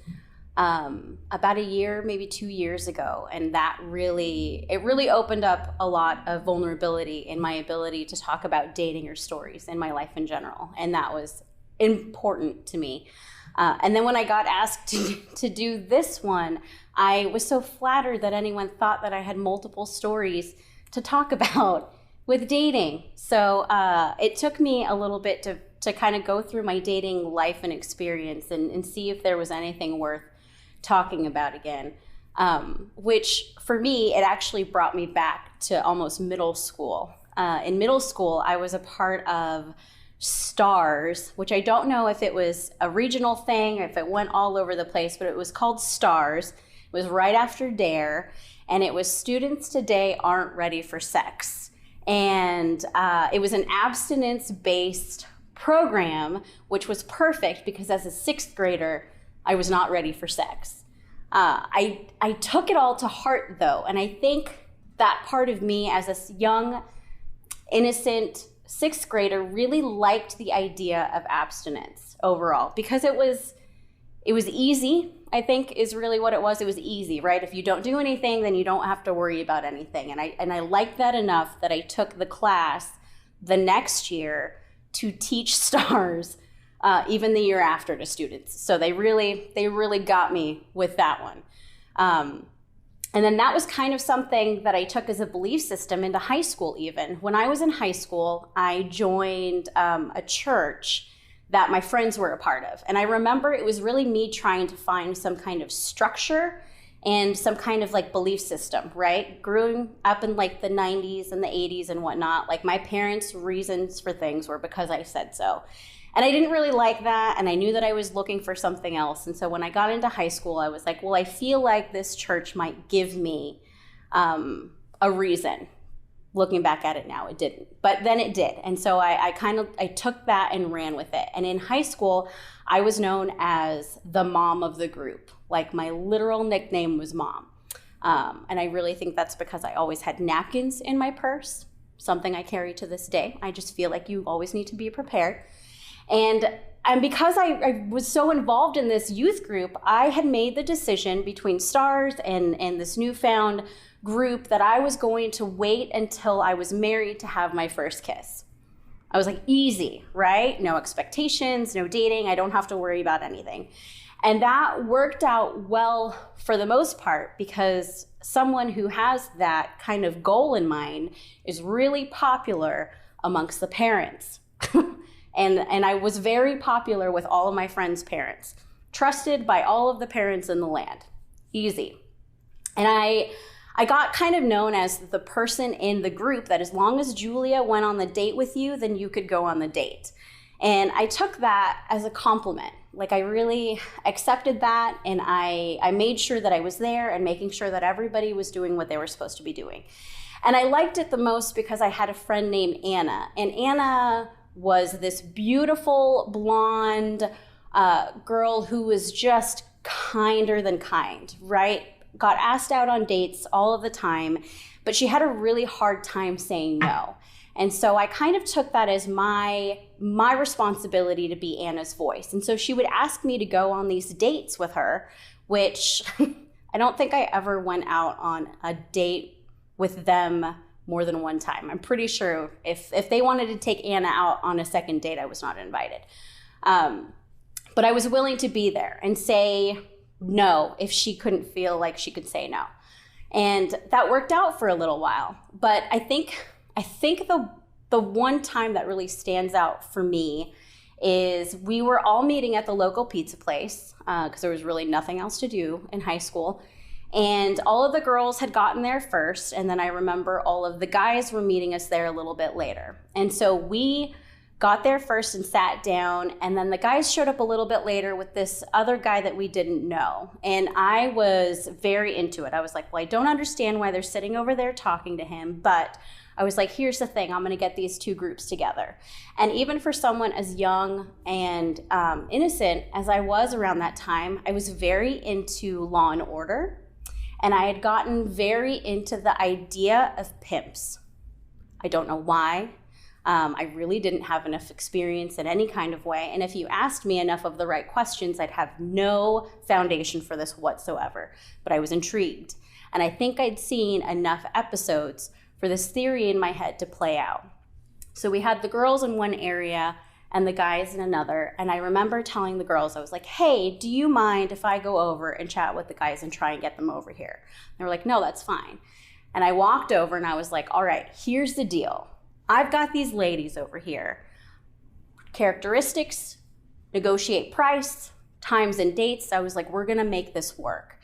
about a year, maybe 2 years ago, and it really opened up a lot of vulnerability in my ability to talk about dating or stories in my life in general, and that was important to me. And then when I got asked to do this one, I was so flattered that anyone thought that I had multiple stories to talk about with dating. So it took me a little bit to kind of go through my dating life and experience and see if there was anything worth talking about again, which for me, it actually brought me back to almost middle school. In middle school, I was a part of STARS, which I don't know if it was a regional thing or if it went all over the place, but it was called STARS. It was right after DARE, and it was Students Today Aren't Ready for Sex. And it was an abstinence-based program, which was perfect because as a sixth grader, I was not ready for sex. I took it all to heart though, and I think that part of me as a young, innocent sixth grader really liked the idea of abstinence overall because it was easy, I think is really what it was. It was easy, right? If you don't do anything, then you don't have to worry about anything. And I liked that enough that I took the class the next year to teach STARS even the year after to students. So they really got me with that one. And then that was kind of something that I took as a belief system into high school even. When I was in high school, I joined a church that my friends were a part of. And I remember it was really me trying to find some kind of structure and some kind of like belief system, right? Growing up in like the 90s and the 80s and whatnot, like my parents' reasons for things were because I said so. And I didn't really like that, and I knew that I was looking for something else. And so when I got into high school, I was like, well, I feel like this church might give me a reason. Looking back at it now, it didn't, but then it did. And so I took that and ran with it. And in high school, I was known as the mom of the group. Like my literal nickname was Mom. And I really think that's because I always had napkins in my purse, something I carry to this day. I just feel like you always need to be prepared. And because I was so involved in this youth group, I had made the decision between STARS and this newfound group that I was going to wait until I was married to have my first kiss. I was like, easy, right? No expectations, no dating. I don't have to worry about anything. And that worked out well for the most part, because someone who has that kind of goal in mind is really popular amongst the parents. And I was very popular with all of my friends' parents, trusted by all of the parents in the land. Easy. And I got kind of known as the person in the group that as long as Julia went on the date with you, then you could go on the date. And I took that as a compliment. Like, I really accepted that, and I made sure that I was there and making sure that everybody was doing what they were supposed to be doing. And I liked it the most because I had a friend named Anna, and Anna was this beautiful blonde girl who was just kinder than kind, right? Got asked out on dates all of the time, but she had a really hard time saying no. And so I kind of took that as my responsibility to be Anna's voice. And so she would ask me to go on these dates with her, which I don't think I ever went out on a date with them more than one time. I'm pretty sure if they wanted to take Anna out on a second date, I was not invited. But I was willing to be there and say no if she couldn't feel like she could say no. And that worked out for a little while. But I think the one time that really stands out for me is we were all meeting at the local pizza place because there was really nothing else to do in high school. And all of the girls had gotten there first, and then I remember all of the guys were meeting us there a little bit later. And so we got there first and sat down, and then the guys showed up a little bit later with this other guy that we didn't know. And I was very into it. I was like, well, I don't understand why they're sitting over there talking to him, but I was like, here's the thing, I'm gonna get these two groups together. And even for someone as young and innocent as I was around that time, I was very into Law and Order. And I had gotten very into the idea of pimps. I don't know why. I really didn't have enough experience in any kind of way. And if you asked me enough of the right questions, I'd have no foundation for this whatsoever. But I was intrigued. And I think I'd seen enough episodes for this theory in my head to play out. So we had the girls in one area and the guys in another. And I remember telling the girls, I was like, hey, do you mind if I go over and chat with the guys and try and get them over here? And they were like, no, that's fine. And I walked over and I was like, all right, here's the deal. I've got these ladies over here. Characteristics, negotiate price, times and dates. I was like, we're gonna make this work.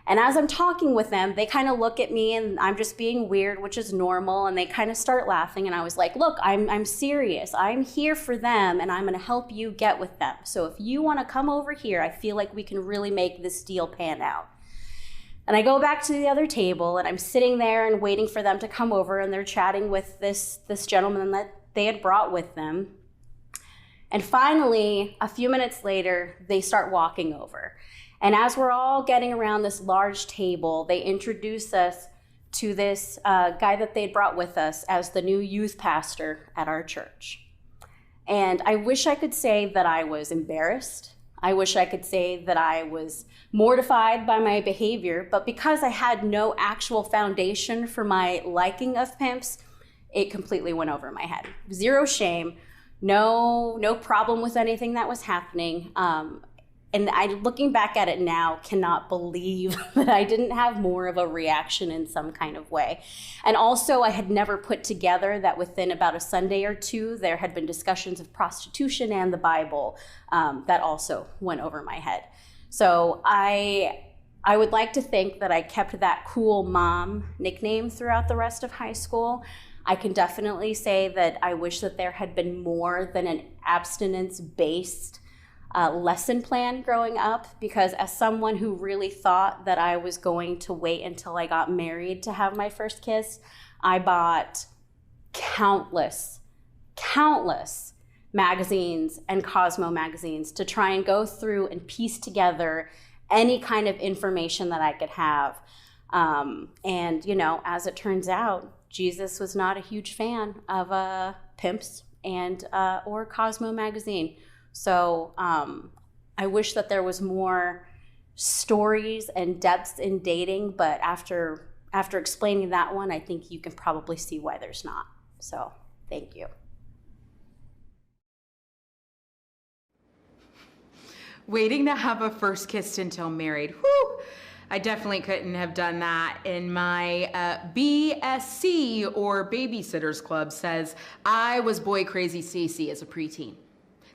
And as I'm talking with them, they kind of look at me and I'm just being weird, which is normal. And they kind of start laughing. And I was like, look, I'm serious. I'm here for them and I'm going to help you get with them. So if you want to come over here, I feel like we can really make this deal pan out. And I go back to the other table and I'm sitting there and waiting for them to come over, and they're chatting with this gentleman that they had brought with them. And finally, a few minutes later, they start walking over. And as we're all getting around this large table, they introduce us to this guy that they'd brought with us as the new youth pastor at our church. And I wish I could say that I was embarrassed. I wish I could say that I was mortified by my behavior, but because I had no actual foundation for my liking of pimps, it completely went over my head. Zero shame, no problem with anything that was happening. And I, looking back at it now, cannot believe that I didn't have more of a reaction in some kind of way. And also, I had never put together that within about a Sunday or two, there had been discussions of prostitution and the Bible that also went over my head. So I would like to think that I kept that cool mom nickname throughout the rest of high school. I can definitely say that I wish that there had been more than an abstinence-based lesson plan growing up, because as someone who really thought that I was going to wait until I got married to have my first kiss, I bought countless magazines and Cosmo magazines to try and go through and piece together any kind of information that I could have. And, you know, as it turns out, Jesus was not a huge fan of pimps and or Cosmo magazine. So I wish that there was more stories and depths in dating, but after explaining that one, I think you can probably see why there's not. So thank you. Waiting to have a first kiss until married. Whew! I definitely couldn't have done that. In my BSC, or Babysitters Club, says I was boy crazy Stacy as a preteen.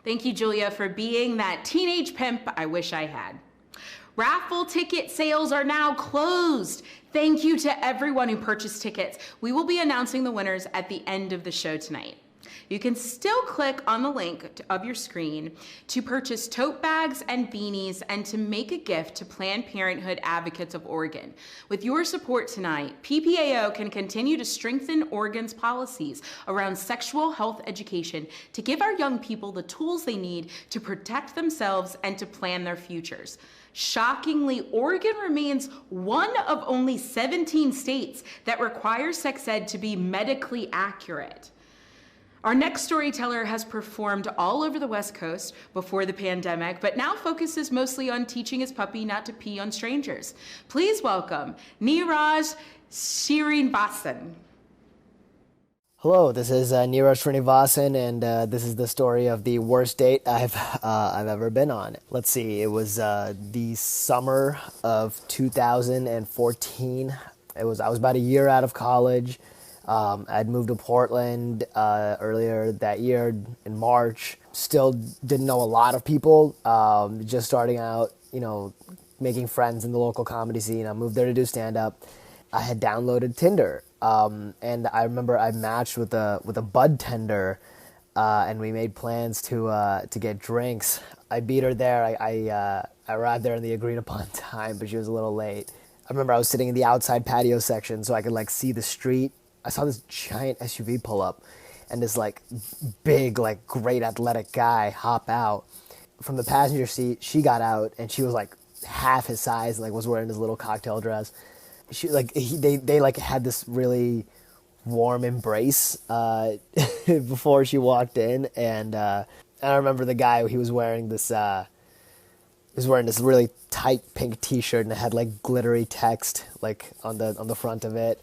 Thank you, Julia, for being that teenage pimp I wish I had. Raffle ticket sales are now closed. Thank you to everyone who purchased tickets. We will be announcing the winners at the end of the show tonight. You can still click on the link of your screen to purchase tote bags and beanies and to make a gift to Planned Parenthood Advocates of Oregon. With your support tonight, PPAO can continue to strengthen Oregon's policies around sexual health education to give our young people the tools they need to protect themselves and to plan their futures. Shockingly, Oregon remains one of only 17 states that require sex ed to be medically accurate. Our next storyteller has performed all over the West Coast before the pandemic, but now focuses mostly on teaching his puppy not to pee on strangers. Please welcome Neeraj Srinivasan. Hello, this is Neeraj Srinivasan, and this is the story of the worst date I've ever been on. Let's see, it was the summer of 2014. I was about a year out of college. I'd moved to Portland earlier that year in March. Still didn't know a lot of people, just starting out, making friends in the local comedy scene. I moved there to do stand-up. I had downloaded Tinder, and I remember I matched with a bud tender, and we made plans to get drinks. I beat her there. I arrived there in the agreed-upon time, but she was a little late. I remember I was sitting in the outside patio section so I could, see the street. I saw this giant SUV pull up and this big, great athletic guy hop out. From the passenger seat, she got out and she was half his size and was wearing this little cocktail dress. She they had this really warm embrace before she walked in, and I remember the guy, he was wearing this really tight pink T-shirt and it had glittery text on the front of it.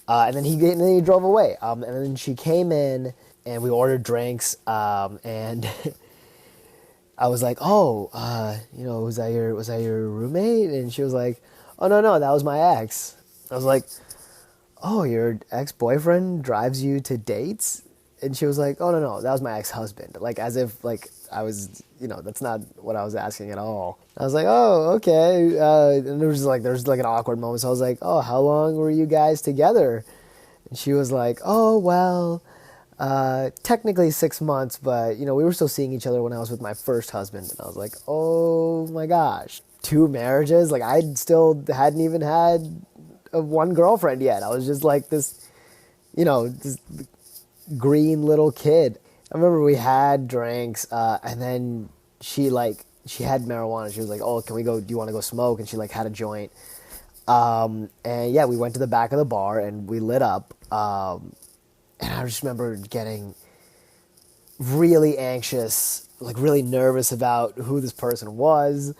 And then he drove away. And then she came in, and we ordered drinks. And I was like, "Oh, was that your roommate?" And she was like, "Oh no, that was my ex." I was like, "Oh, your ex-boyfriend drives you to dates?" And she was like, "Oh no, that was my ex-husband." As if I was, that's not what I was asking at all. I was like, "Oh, okay." And there was an awkward moment. So I was like, "Oh, how long were you guys together?" And she was like, "Oh, well, technically 6 months, but we were still seeing each other when I was with my first husband." And I was like, "Oh my gosh, 2 marriages? I still hadn't even had one girlfriend yet. I was just this, this green little kid." I remember we had drinks, and then she had marijuana. She was like, "Oh, do you want to go smoke?" And she had a joint. And yeah, we went to the back of the bar and we lit up. And I just remember getting really anxious, really nervous about who this person was.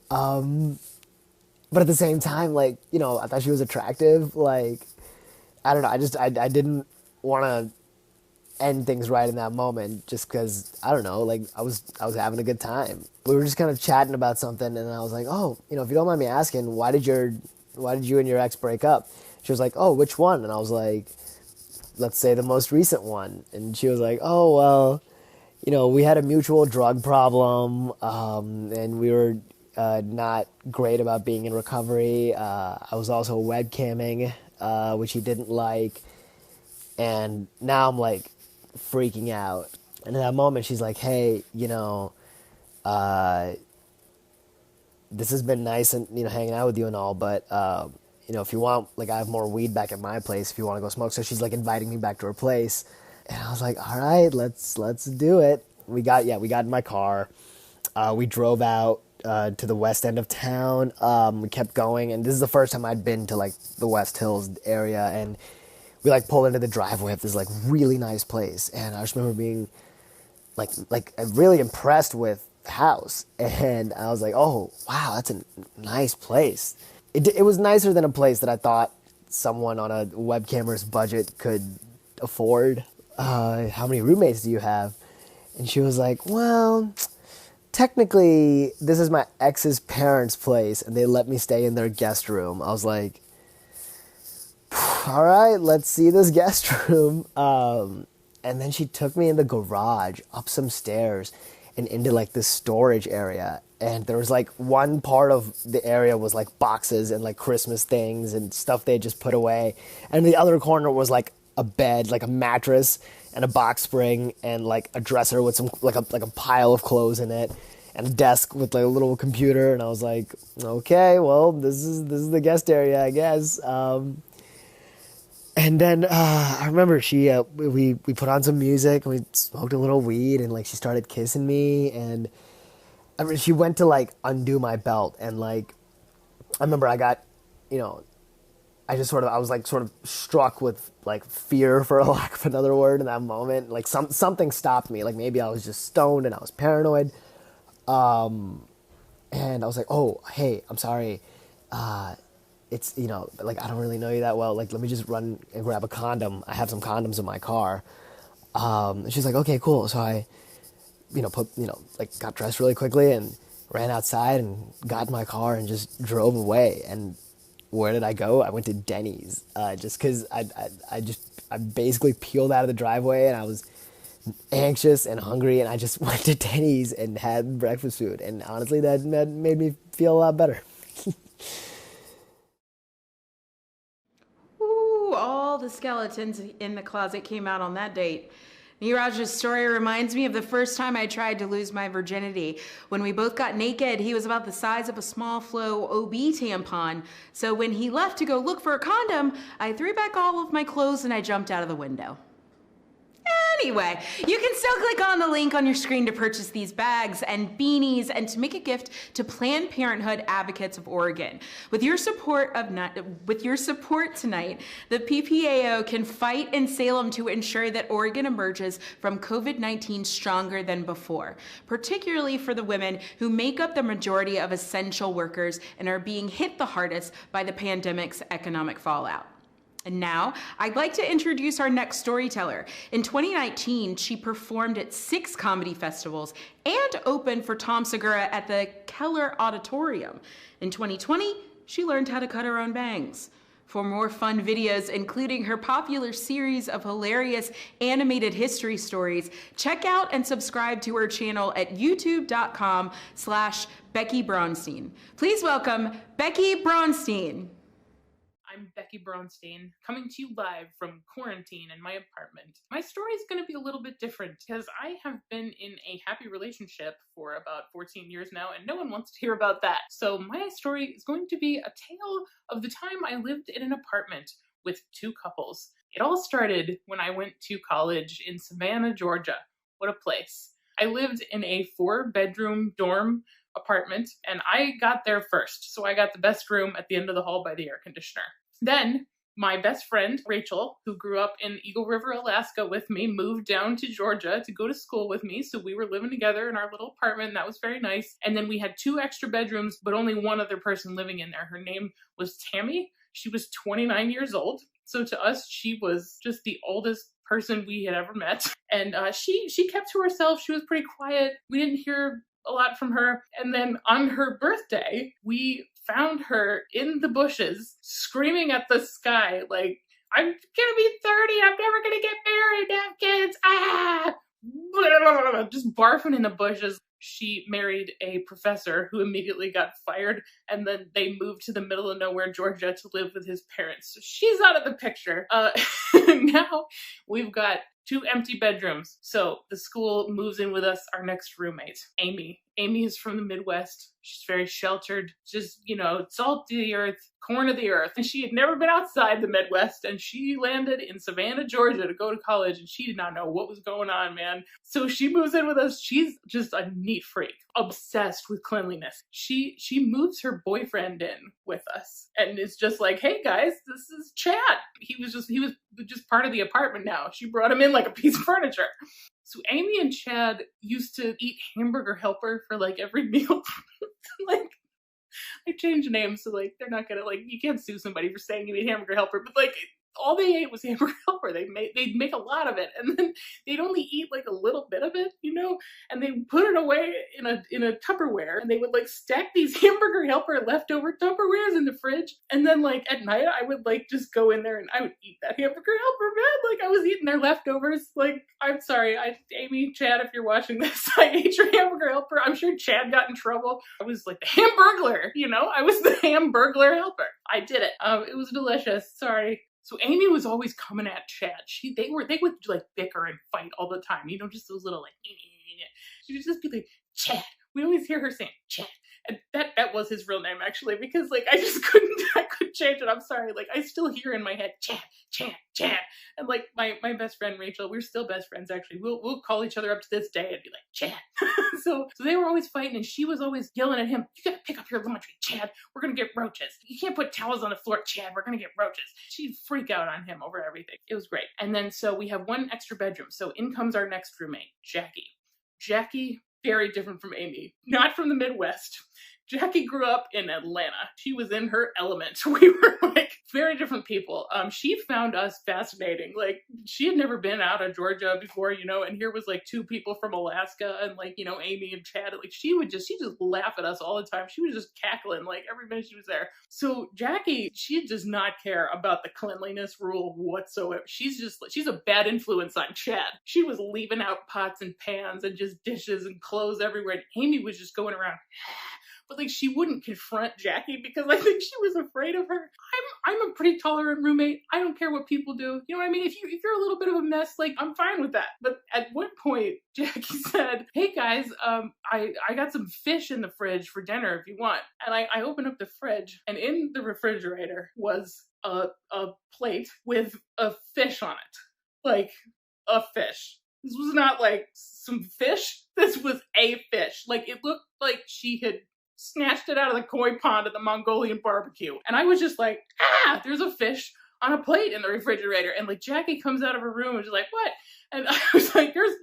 But at the same time, I thought she was attractive. I don't know. I didn't want to end things right in that moment just because, I don't know, I was having a good time. We were just kind of chatting about something and I was like, "Oh, if you don't mind me asking, why did you and your ex break up?" She was like, "Oh, which one?" And I was like, "Let's say the most recent one." And she was like, "Oh, well, we had a mutual drug problem, and we were not great about being in recovery. I was also webcamming, which he didn't like. And now I'm freaking out." And in that moment, she's like, "Hey, this has been nice and, hanging out with you and all, but, if you want, I have more weed back at my place if you want to go smoke." So she's inviting me back to her place. And I was like, "All right, let's do it." We got in my car. We drove out to the west end of town. We kept going, and this is the first time I'd been to the West Hills area, and we pull into the driveway of this really nice place, and I just remember being really impressed with the house, and I was like, "Oh wow, that's a nice place." It was nicer than a place that I thought someone on a webcamer's budget could afford. "How many roommates do you have?" And she was like, "Well, technically, this is my ex's parents' place, and they let me stay in their guest room. I was like, all right, let's see this guest room. And then she took me in the garage, up some stairs, and into like this storage area. And there was like one part of the area was like boxes and like Christmas things and stuff they just put away. And the other corner was like a bed, like a mattress and a box spring and like a dresser with some like a pile of clothes in it and a desk with like a little computer. And I was like, okay, well, this is the guest area, I guess. And then I remember we put on some music and we smoked a little weed and like she started kissing me and I mean, she went to like undo my belt and like I remember I got, I was like sort of struck with like fear, for a lack of another word, in that moment. Like something stopped me. Like maybe I was just stoned and I was paranoid. And I was like, oh, hey, I'm sorry. It's, like, I don't really know you that well. Like, let me just run and grab a condom. I have some condoms in my car. And she's like, okay, cool. So I, got dressed really quickly and ran outside and got in my car and just drove away. And where did I go? I went to Denny's, just because I basically peeled out of the driveway and I was anxious and hungry and I just went to Denny's and had breakfast food. And honestly, that made me feel a lot better. Ooh, all the skeletons in the closet came out on that date. Neeraj's story reminds me of the first time I tried to lose my virginity. When we both got naked, he was about the size of a small flow OB tampon. So when he left to go look for a condom, I threw back all of my clothes and I jumped out of the window. Anyway, you can still click on the link on your screen to purchase these bags and beanies and to make a gift to Planned Parenthood Advocates of Oregon. With your support tonight, the PPAO can fight in Salem to ensure that Oregon emerges from COVID-19 stronger than before, particularly for the women who make up the majority of essential workers and are being hit the hardest by the pandemic's economic fallout. And now, I'd like to introduce our next storyteller. In 2019, she performed at 6 comedy festivals and opened for Tom Segura at the Keller Auditorium. In 2020, she learned how to cut her own bangs. For more fun videos, including her popular series of hilarious animated history stories, check out and subscribe to her channel at youtube.com/Becky Bronstein. Please welcome Becky Bronstein. I'm Becky Bronstein, coming to you live from quarantine in my apartment. My story is going to be a little bit different because I have been in a happy relationship for about 14 years now, and no one wants to hear about that. So my story is going to be a tale of the time I lived in an apartment with 2 couples. It all started when I went to college in Savannah, Georgia. What a place. I lived in a 4-bedroom dorm apartment, and I got there first. So I got the best room at the end of the hall by the air conditioner. Then my best friend, Rachel, who grew up in Eagle River, Alaska with me, moved down to Georgia to go to school with me. So we were living together in our little apartment, and that was very nice. And then we had 2 extra bedrooms, but only one other person living in there. Her name was Tammy. She was 29 years old. So to us, she was just the oldest person we had ever met. And she kept to herself. She was pretty quiet. We didn't hear a lot from her. And then on her birthday, we found her in the bushes screaming at the sky like, I'm gonna be 30, I'm never gonna get married, have kids, just barfing in the bushes. She married a professor who immediately got fired, and then they moved to the middle of nowhere, Georgia, to live with his parents. So she's out of the picture. Now we've got 2 empty bedrooms. So the school moves in with us, our next roommate, Amy. Amy is from the Midwest. She's very sheltered, just, salt of the earth, corn of the earth. And she had never been outside the Midwest, and she landed in Savannah, Georgia to go to college, and she did not know what was going on, man. So she moves in with us. She's just a neat freak, obsessed with cleanliness. She moves her boyfriend in with us, and it's just like, hey guys, this is Chad. He was just part of the apartment now. She brought him in like a piece of furniture. So Amy and Chad used to eat hamburger helper for like every meal. Like, I changed names so like they're not gonna you can't sue somebody for saying you ate hamburger helper, but like all they ate was hamburger helper. They'd make a lot of it, and then they'd only eat like a little bit of it, know, and they put it away in a Tupperware, and they would like stack these hamburger helper leftover Tupperwares in the fridge. And then like at night, I would like just go in there and I would eat that hamburger helper, man. Like I was eating their leftovers. Like, I'm sorry, Amy, Chad, if you're watching this, I ate your hamburger helper. I'm sure Chad got in trouble. I was like the hamburglar, you know, I was the hamburglar helper. I did it. It was delicious. Sorry. So Amy was always coming at Chad. They would like bicker and fight all the time. You know, just those little like, she would just be like, Chad. We always hear her saying Chad. And that was his real name actually, because like I couldn't change it. I'm sorry. Like I still hear in my head, Chad, Chad, Chad. And like my best friend Rachel, we're still best friends actually. We'll call each other up to this day and be like, Chad. So they were always fighting, and she was always yelling at him, you gotta pick up your laundry, Chad. We're gonna get roaches. You can't put towels on the floor, Chad. We're gonna get roaches. She'd freak out on him over everything. It was great. And then so we have one extra bedroom. So in comes our next roommate, Jackie. Jackie, very different from Amy, not from the Midwest. Jackie grew up in Atlanta. She was in her element. We were like very different people. She found us fascinating. Like she had never been out of Georgia before, you know, and here was like two people from Alaska and like, you know, Amy and Chad. Like she just laugh at us all the time. She was just cackling like every minute she was there. So Jackie, she does not care about the cleanliness rule whatsoever. She's a bad influence on Chad. She was leaving out pots and pans and just dishes and clothes everywhere. And Amy was just going around. But like she wouldn't confront Jackie because I think she was afraid of her. I'm a pretty tolerant roommate. I don't care what people do. You know what I mean? If you're a little bit of a mess, like I'm fine with that. But at one point, Jackie said, "Hey guys, I got some fish in the fridge for dinner if you want." And I opened up the fridge, and in the refrigerator was a plate with a fish on it, like a fish. This was not like some fish. This was a fish. Like it looked like she had snatched it out of the koi pond at the Mongolian barbecue. And I was just like, there's a fish on a plate in the refrigerator. And like Jackie comes out of her room and she's like, what? And I was like, there's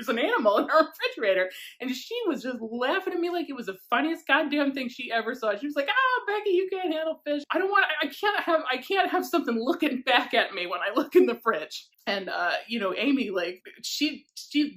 an animal in our refrigerator. And she was just laughing at me like it was the funniest goddamn thing she ever saw. She was like, Becky, you can't handle fish. I can't have something looking back at me when I look in the fridge. And, you know, Amy, like, she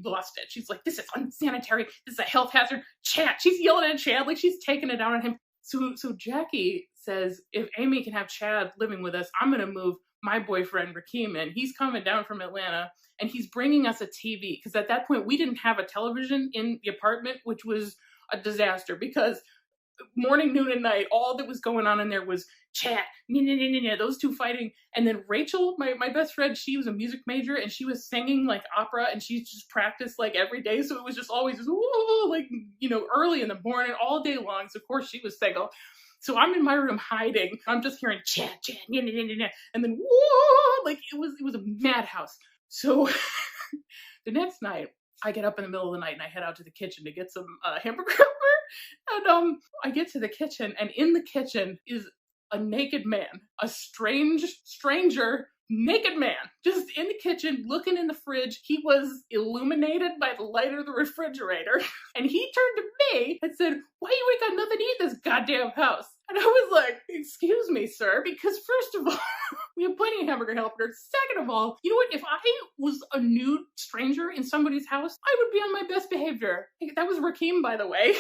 lost it. She's like, this is unsanitary. This is a health hazard. Chad, she's yelling at Chad like she's taking it out on him. So Jackie says, if Amy can have Chad living with us, I'm going to move my boyfriend Rakeem in. He's coming down from Atlanta and he's bringing us a TV. Because at that point, we didn't have a television in the apartment, which was a disaster because morning, noon, and night, all that was going on in there was Chad, those two fighting. And then Rachel, my best friend, she was a music major and she was singing like opera and she just practiced like every day. So it was just always like, you know, early in the morning, all day long. So of course she was single. So I'm in my room hiding. I'm just hearing Chad, and then whoa, like it was a madhouse. So the next night, I get up in the middle of the night and I head out to the kitchen to get some hamburger helper. And I get to the kitchen, and in the kitchen is a naked man, a stranger naked man, just in the kitchen, looking in the fridge. He was illuminated by the light of the refrigerator. And he turned to me and said, why you ain't got nothing to eat in this goddamn house? And I was like, excuse me, sir, because first of all, we have plenty of hamburger helpers. Second of all, you know what? If I was a nude stranger in somebody's house, I would be on my best behavior. That was Rakeem, by the way.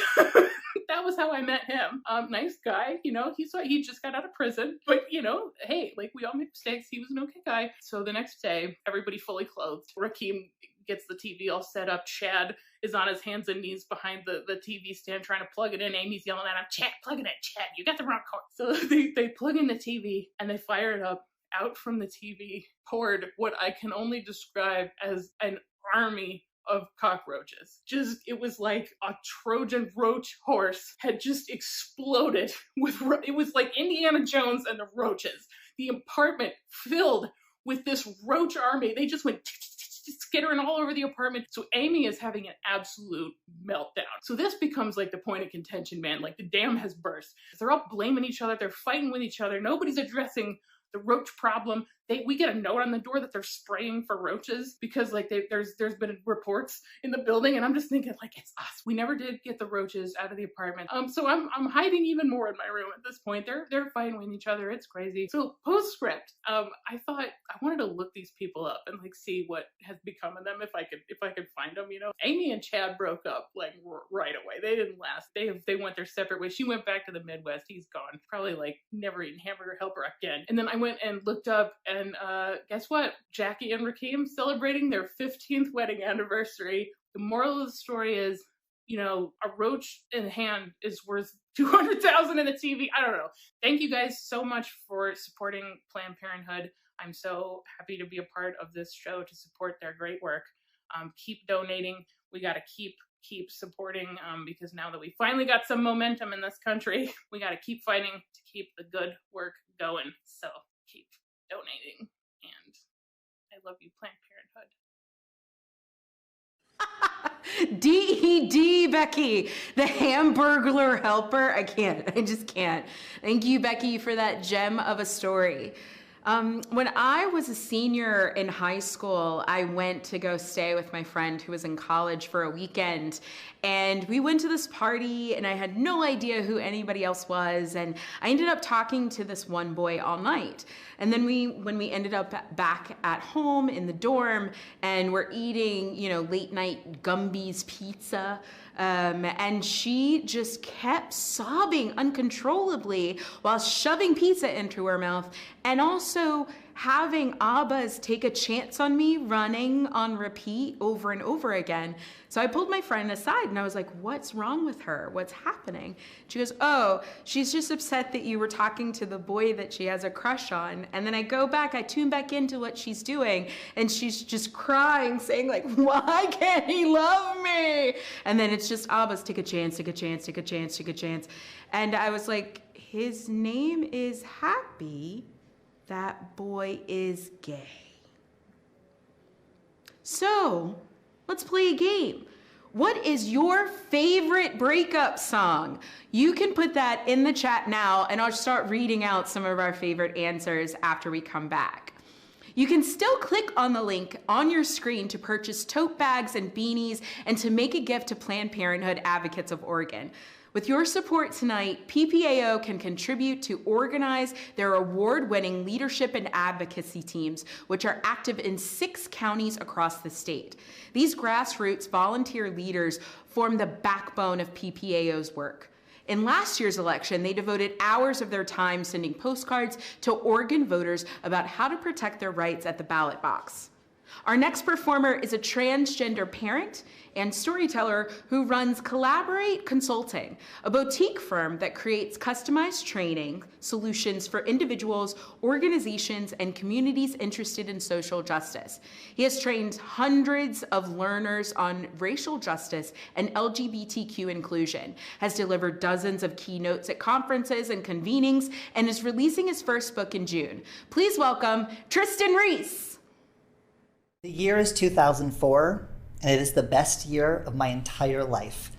That was how I met him. Nice guy, you know, he just got out of prison. But, you know, hey, like we all make mistakes. He was an okay guy. So the next day, everybody fully clothed. Rakeem gets the TV all set up. Chad is on his hands and knees behind the TV stand trying to plug it in. Amy's yelling at him, Chad, plug it in. Chad, you got the wrong cord. So they plug in the TV and they fire it up. Out from the TV poured what I can only describe as an army of cockroaches. It was like a Trojan roach horse had just exploded it was like Indiana Jones and the roaches. The apartment filled with this roach army. They just went skittering all over the apartment. So Amy is having an absolute meltdown. So this becomes like the point of contention, man. Like the dam has burst. They're all blaming each other. They're fighting with each other. Nobody's addressing the roach problem. we get a note on the door that they're spraying for roaches because like there's been reports in the building, and I'm just thinking like it's us. We never did get the roaches out of the apartment. So I'm hiding even more in my room at this point. They're fighting with each other. It's crazy. So postscript, I thought I wanted to look these people up and like see what has become of them if I could find them. Amy and Chad broke up like right away. They didn't last. They went their separate ways. She went back to the Midwest. He's gone. Probably like never eaten Hamburger Helper again. And then I went and looked up, and guess what? Jackie and Rakeem celebrating their 15th wedding anniversary. The moral of the story is, a roach in hand is worth $200,000 in a TV. I don't know. Thank you guys so much for supporting Planned Parenthood. I'm so happy to be a part of this show to support their great work. Keep donating. We got to keep supporting because now that we finally got some momentum in this country, we got to keep fighting to keep the good work going. So keep donating, and I love you, Planned Parenthood. DED, Becky, the Hamburglar Helper. I just can't. Thank you, Becky, for that gem of a story. When I was a senior in high school, I went to go stay with my friend who was in college for a weekend, and we went to this party, and I had no idea who anybody else was, and I ended up talking to this one boy all night. And then when we ended up back at home in the dorm, and we're eating, late night Gumby's pizza, and she just kept sobbing uncontrollably while shoving pizza into her mouth, and also having Abbas take a chance on me running on repeat over and over again. So I pulled my friend aside and I was like, what's wrong with her? What's happening? She goes, oh, she's just upset that you were talking to the boy that she has a crush on. And then I tune back into what she's doing, and she's just crying, saying like, why can't he love me? And then it's just Abbas, take a chance, take a chance, take a chance, take a chance. And I was like, his name is Happy. That boy is gay. So, let's play a game. What is your favorite breakup song? You can put that in the chat now, and I'll start reading out some of our favorite answers after we come back. You can still click on the link on your screen to purchase tote bags and beanies and to make a gift to Planned Parenthood Advocates of Oregon. With your support tonight, PPAO can contribute to organize their award-winning leadership and advocacy teams, which are active in 6 counties across the state. These grassroots volunteer leaders form the backbone of PPAO's work. In last year's election, they devoted hours of their time sending postcards to Oregon voters about how to protect their rights at the ballot box. Our next performer is a transgender parent and storyteller who runs Collaborate Consulting, a boutique firm that creates customized training solutions for individuals, organizations, and communities interested in social justice. He has trained hundreds of learners on racial justice and LGBTQ inclusion, has delivered dozens of keynotes at conferences and convenings, and is releasing his first book in June. Please welcome Tristan Reese. The year is 2004, and it is the best year of my entire life.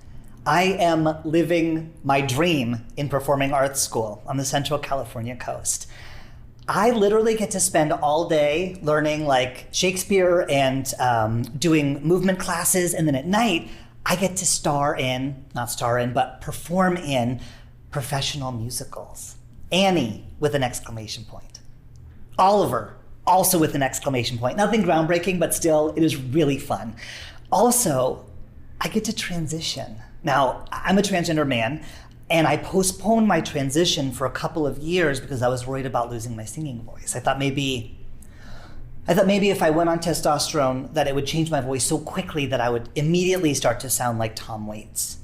I am living my dream in performing arts school on the Central California coast. I literally get to spend all day learning like Shakespeare and doing movement classes, and then at night, I get to perform in professional musicals. Annie with an exclamation point. Oliver, also with an exclamation point. Nothing groundbreaking, but still, it is really fun. Also, I get to transition. Now, I'm a transgender man, and I postponed my transition for a couple of years because I was worried about losing my singing voice. I thought maybe if I went on testosterone that it would change my voice so quickly that I would immediately start to sound like Tom Waits.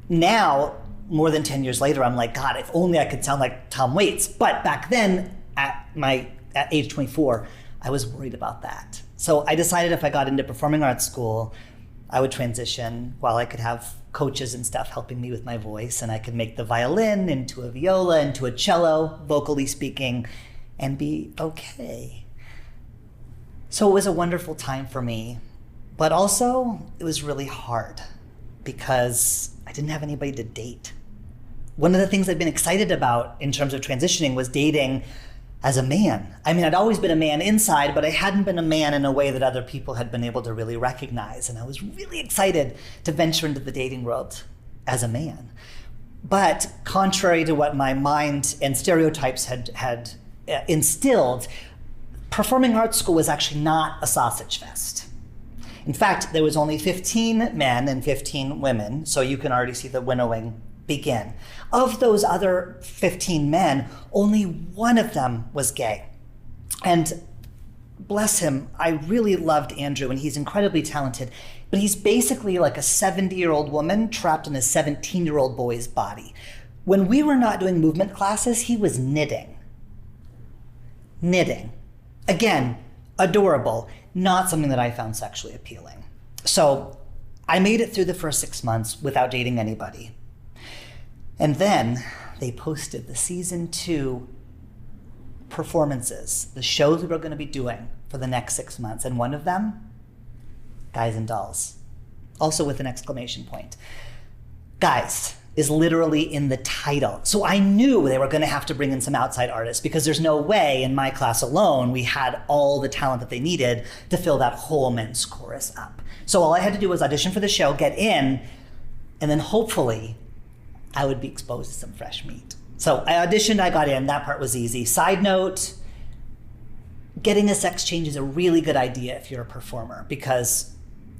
Now, more than 10 years later, I'm like, God, if only I could sound like Tom Waits. But back then, at age 24, I was worried about that. So I decided if I got into performing arts school, I would transition while I could have coaches and stuff helping me with my voice, and I could make the violin into a viola, into a cello, vocally speaking, and be okay. So it was a wonderful time for me, but also it was really hard because I didn't have anybody to date. One of the things I'd been excited about in terms of transitioning was dating as a man. I mean, I'd always been a man inside, but I hadn't been a man in a way that other people had been able to really recognize. And I was really excited to venture into the dating world as a man. But contrary to what my mind and stereotypes had instilled, performing arts school was actually not a sausage fest. In fact, there was only 15 men and 15 women, so you can already see the winnowing begin. Of those other 15 men, only one of them was gay. And bless him, I really loved Andrew, and he's incredibly talented, but he's basically like a 70-year-old woman trapped in a 17-year-old boy's body. When we were not doing movement classes, he was knitting. Knitting. Again, adorable, not something that I found sexually appealing. So I made it through the first 6 months without dating anybody. And then they posted the season 2 performances, the shows we were going to be doing for the next 6 months. And one of them, Guys and Dolls, also with an exclamation point. Guys is literally in the title. So I knew they were going to have to bring in some outside artists, because there's no way in my class alone we had all the talent that they needed to fill that whole men's chorus up. So all I had to do was audition for the show, get in, and then hopefully I would be exposed to some fresh meat. So I auditioned, I got in, that part was easy. Side note, getting a sex change is a really good idea if you're a performer, because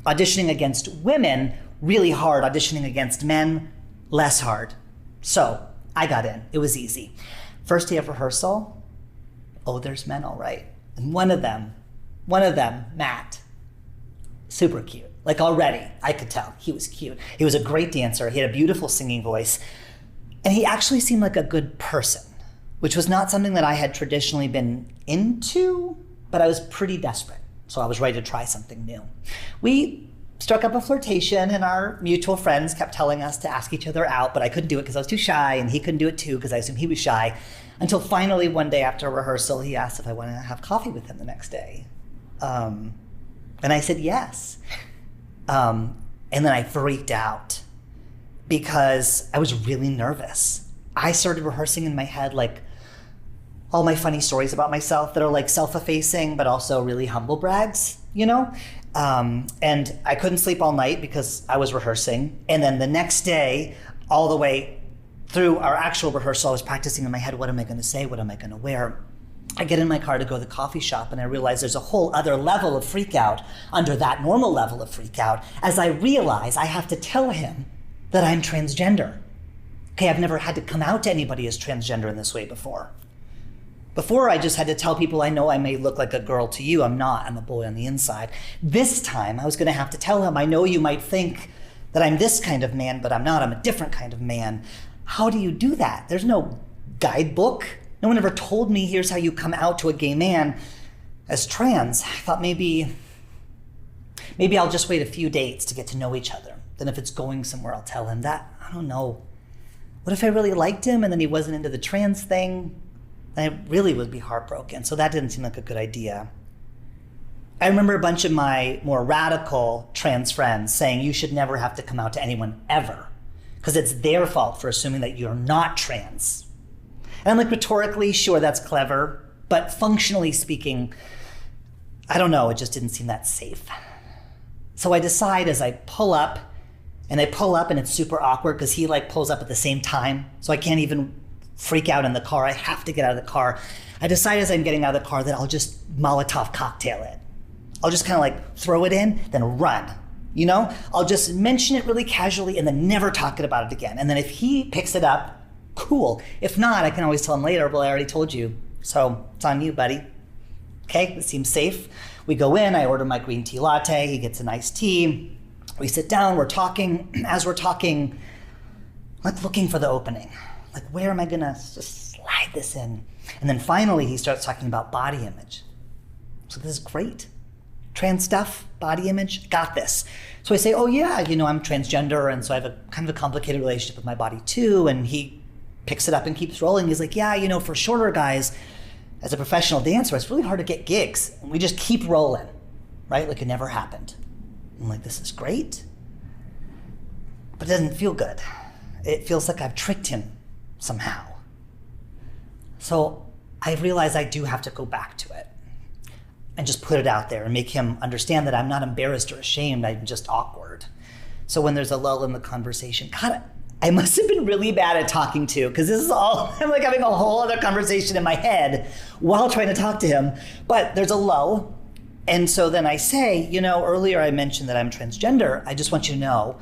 auditioning against women, really hard. Auditioning against men, less hard. So I got in, it was easy. First day of rehearsal, oh, there's men all right. And one of them, Matt, super cute. Like already, I could tell he was cute. He was a great dancer, he had a beautiful singing voice, and he actually seemed like a good person, which was not something that I had traditionally been into, but I was pretty desperate. So I was ready to try something new. We struck up a flirtation, and our mutual friends kept telling us to ask each other out, but I couldn't do it because I was too shy, and he couldn't do it too because I assumed he was shy, until finally one day after rehearsal, he asked if I wanted to have coffee with him the next day. And I said yes. And then I freaked out because I was really nervous. I started rehearsing in my head like all my funny stories about myself that are like self-effacing, but also really humble brags, you know? And I couldn't sleep all night because I was rehearsing. And then the next day, all the way through our actual rehearsal, I was practicing in my head, what am I gonna say? What am I gonna wear? I get in my car to go to the coffee shop, and I realize there's a whole other level of freak out under that normal level of freak out, as I realize I have to tell him that I'm transgender. Okay, I've never had to come out to anybody as transgender in this way before. Before, I just had to tell people, I know I may look like a girl to you, I'm not, I'm a boy on the inside. This time, I was gonna have to tell him, I know you might think that I'm this kind of man, but I'm not, I'm a different kind of man. How do you do that? There's no guidebook. No one ever told me, here's how you come out to a gay man as trans. I thought maybe I'll just wait a few dates to get to know each other. Then if it's going somewhere, I'll tell him that. I don't know. What if I really liked him and then he wasn't into the trans thing? Then I really would be heartbroken. So that didn't seem like a good idea. I remember a bunch of my more radical trans friends saying you should never have to come out to anyone ever, because it's their fault for assuming that you're not trans. And I'm like, rhetorically, sure, that's clever, but functionally speaking, I don't know, it just didn't seem that safe. So I decide as I pull up, and it's super awkward because he like pulls up at the same time, so I can't even freak out in the car. I have to get out of the car. I decide as I'm getting out of the car that I'll just Molotov cocktail it. I'll just kind of like throw it in, then run. You know, I'll just mention it really casually and then never talk about it again. And then if he picks it up, cool. If not, I can always tell him later, well, I already told you, so it's on you, buddy. Okay, this seems safe. We go in, I order my green tea latte, he gets an iced tea. We sit down, we're talking. As we're talking, I'm like looking for the opening. Like, where am I gonna just slide this in? And then finally, he starts talking about body image. So this is great. Trans stuff, body image, got this. So I say, oh yeah, you know, I'm transgender, and so I have a kind of a complicated relationship with my body too. And he picks it up and keeps rolling. He's like, yeah, you know, for shorter guys, as a professional dancer, it's really hard to get gigs. And we just keep rolling, right? Like it never happened. I'm like, this is great, but it doesn't feel good. It feels like I've tricked him somehow. So I realize I do have to go back to it and just put it out there and make him understand that I'm not embarrassed or ashamed, I'm just awkward. So when there's a lull in the conversation, God, I must have been really bad at talking to, because this is all, I'm like having a whole other conversation in my head while trying to talk to him, but there's a lull. And so then I say, earlier I mentioned that I'm transgender. I just want you to know,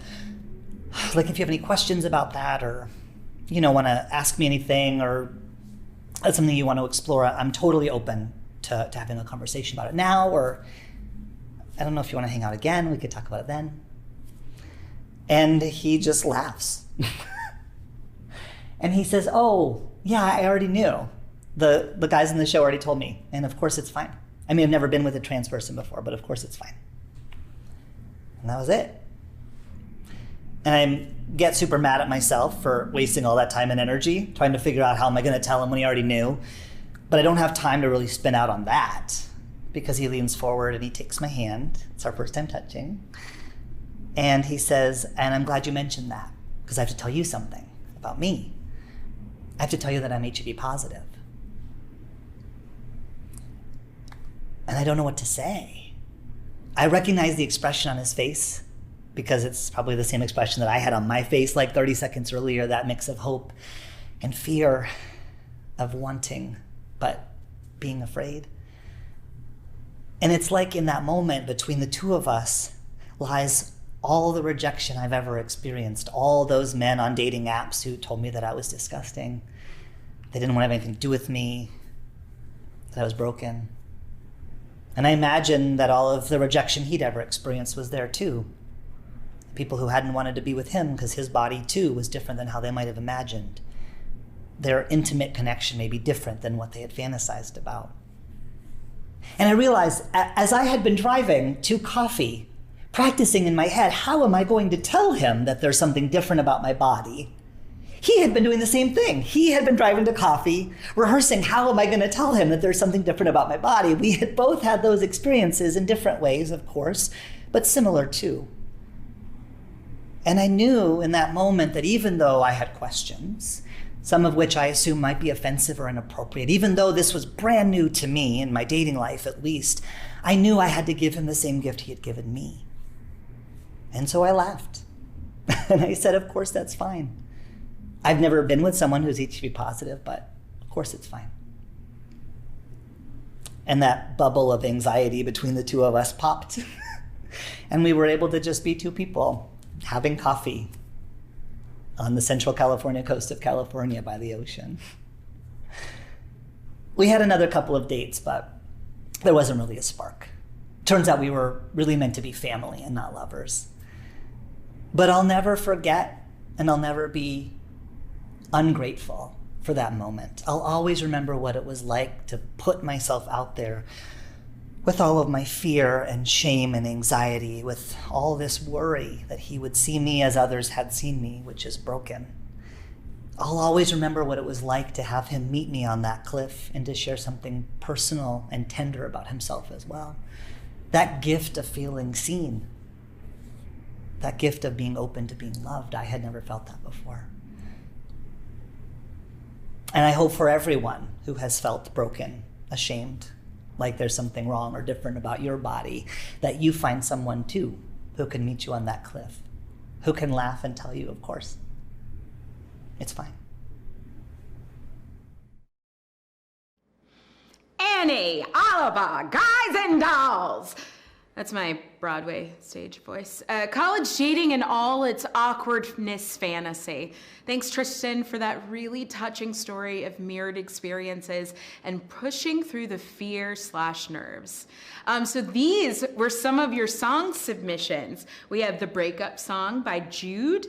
like, if you have any questions about that, or, want to ask me anything, or that's something you want to explore, I'm totally open to having a conversation about it now, or I don't know if you want to hang out again, we could talk about it then. And he just laughs. And he says, oh, yeah, I already knew. The guys in the show already told me, and of course it's fine. I mean, I've never been with a trans person before, but of course it's fine. And that was it. And I get super mad at myself for wasting all that time and energy trying to figure out how am I going to tell him when he already knew. But I don't have time to really spin out on that, because he leans forward and he takes my hand. It's our first time touching. And he says, and I'm glad you mentioned that, because I have to tell you something about me. I have to tell you that I'm HIV positive. And I don't know what to say. I recognize the expression on his face, because it's probably the same expression that I had on my face like 30 seconds earlier, that mix of hope and fear, of wanting, but being afraid. And it's like in that moment between the two of us lies all the rejection I've ever experienced, all those men on dating apps who told me that I was disgusting, they didn't want to have anything to do with me, that I was broken. And I imagine that all of the rejection he'd ever experienced was there too. People who hadn't wanted to be with him because his body too was different than how they might have imagined. Their intimate connection may be different than what they had fantasized about. And I realized as I had been driving to coffee, practicing in my head, how am I going to tell him that there's something different about my body? He had been doing the same thing. He had been driving to coffee, rehearsing, how am I going to tell him that there's something different about my body? We had both had those experiences in different ways, of course, but similar too. And I knew in that moment that even though I had questions, some of which I assume might be offensive or inappropriate, even though this was brand new to me in my dating life at least, I knew I had to give him the same gift he had given me. And so I laughed. And I said, of course, that's fine. I've never been with someone who's HIV positive, but of course it's fine. And that bubble of anxiety between the two of us popped. And we were able to just be two people having coffee on the Central California coast of California by the ocean. We had another couple of dates, but there wasn't really a spark. Turns out we were really meant to be family and not lovers. But I'll never forget, and I'll never be ungrateful for that moment. I'll always remember what it was like to put myself out there with all of my fear and shame and anxiety, with all this worry that he would see me as others had seen me, which is broken. I'll always remember what it was like to have him meet me on that cliff and to share something personal and tender about himself as well. That gift of feeling seen, that gift of being open to being loved, I had never felt that before. And I hope for everyone who has felt broken, ashamed, like there's something wrong or different about your body, that you find someone too who can meet you on that cliff, who can laugh and tell you, of course, it's fine. Annie, Oliver, Guys and Dolls. That's my Broadway stage voice. College dating and all its awkwardness fantasy. Thanks, Tristan, for that really touching story of mirrored experiences and pushing through the fear/nerves. So these were some of your song submissions. We have the breakup song by Jude,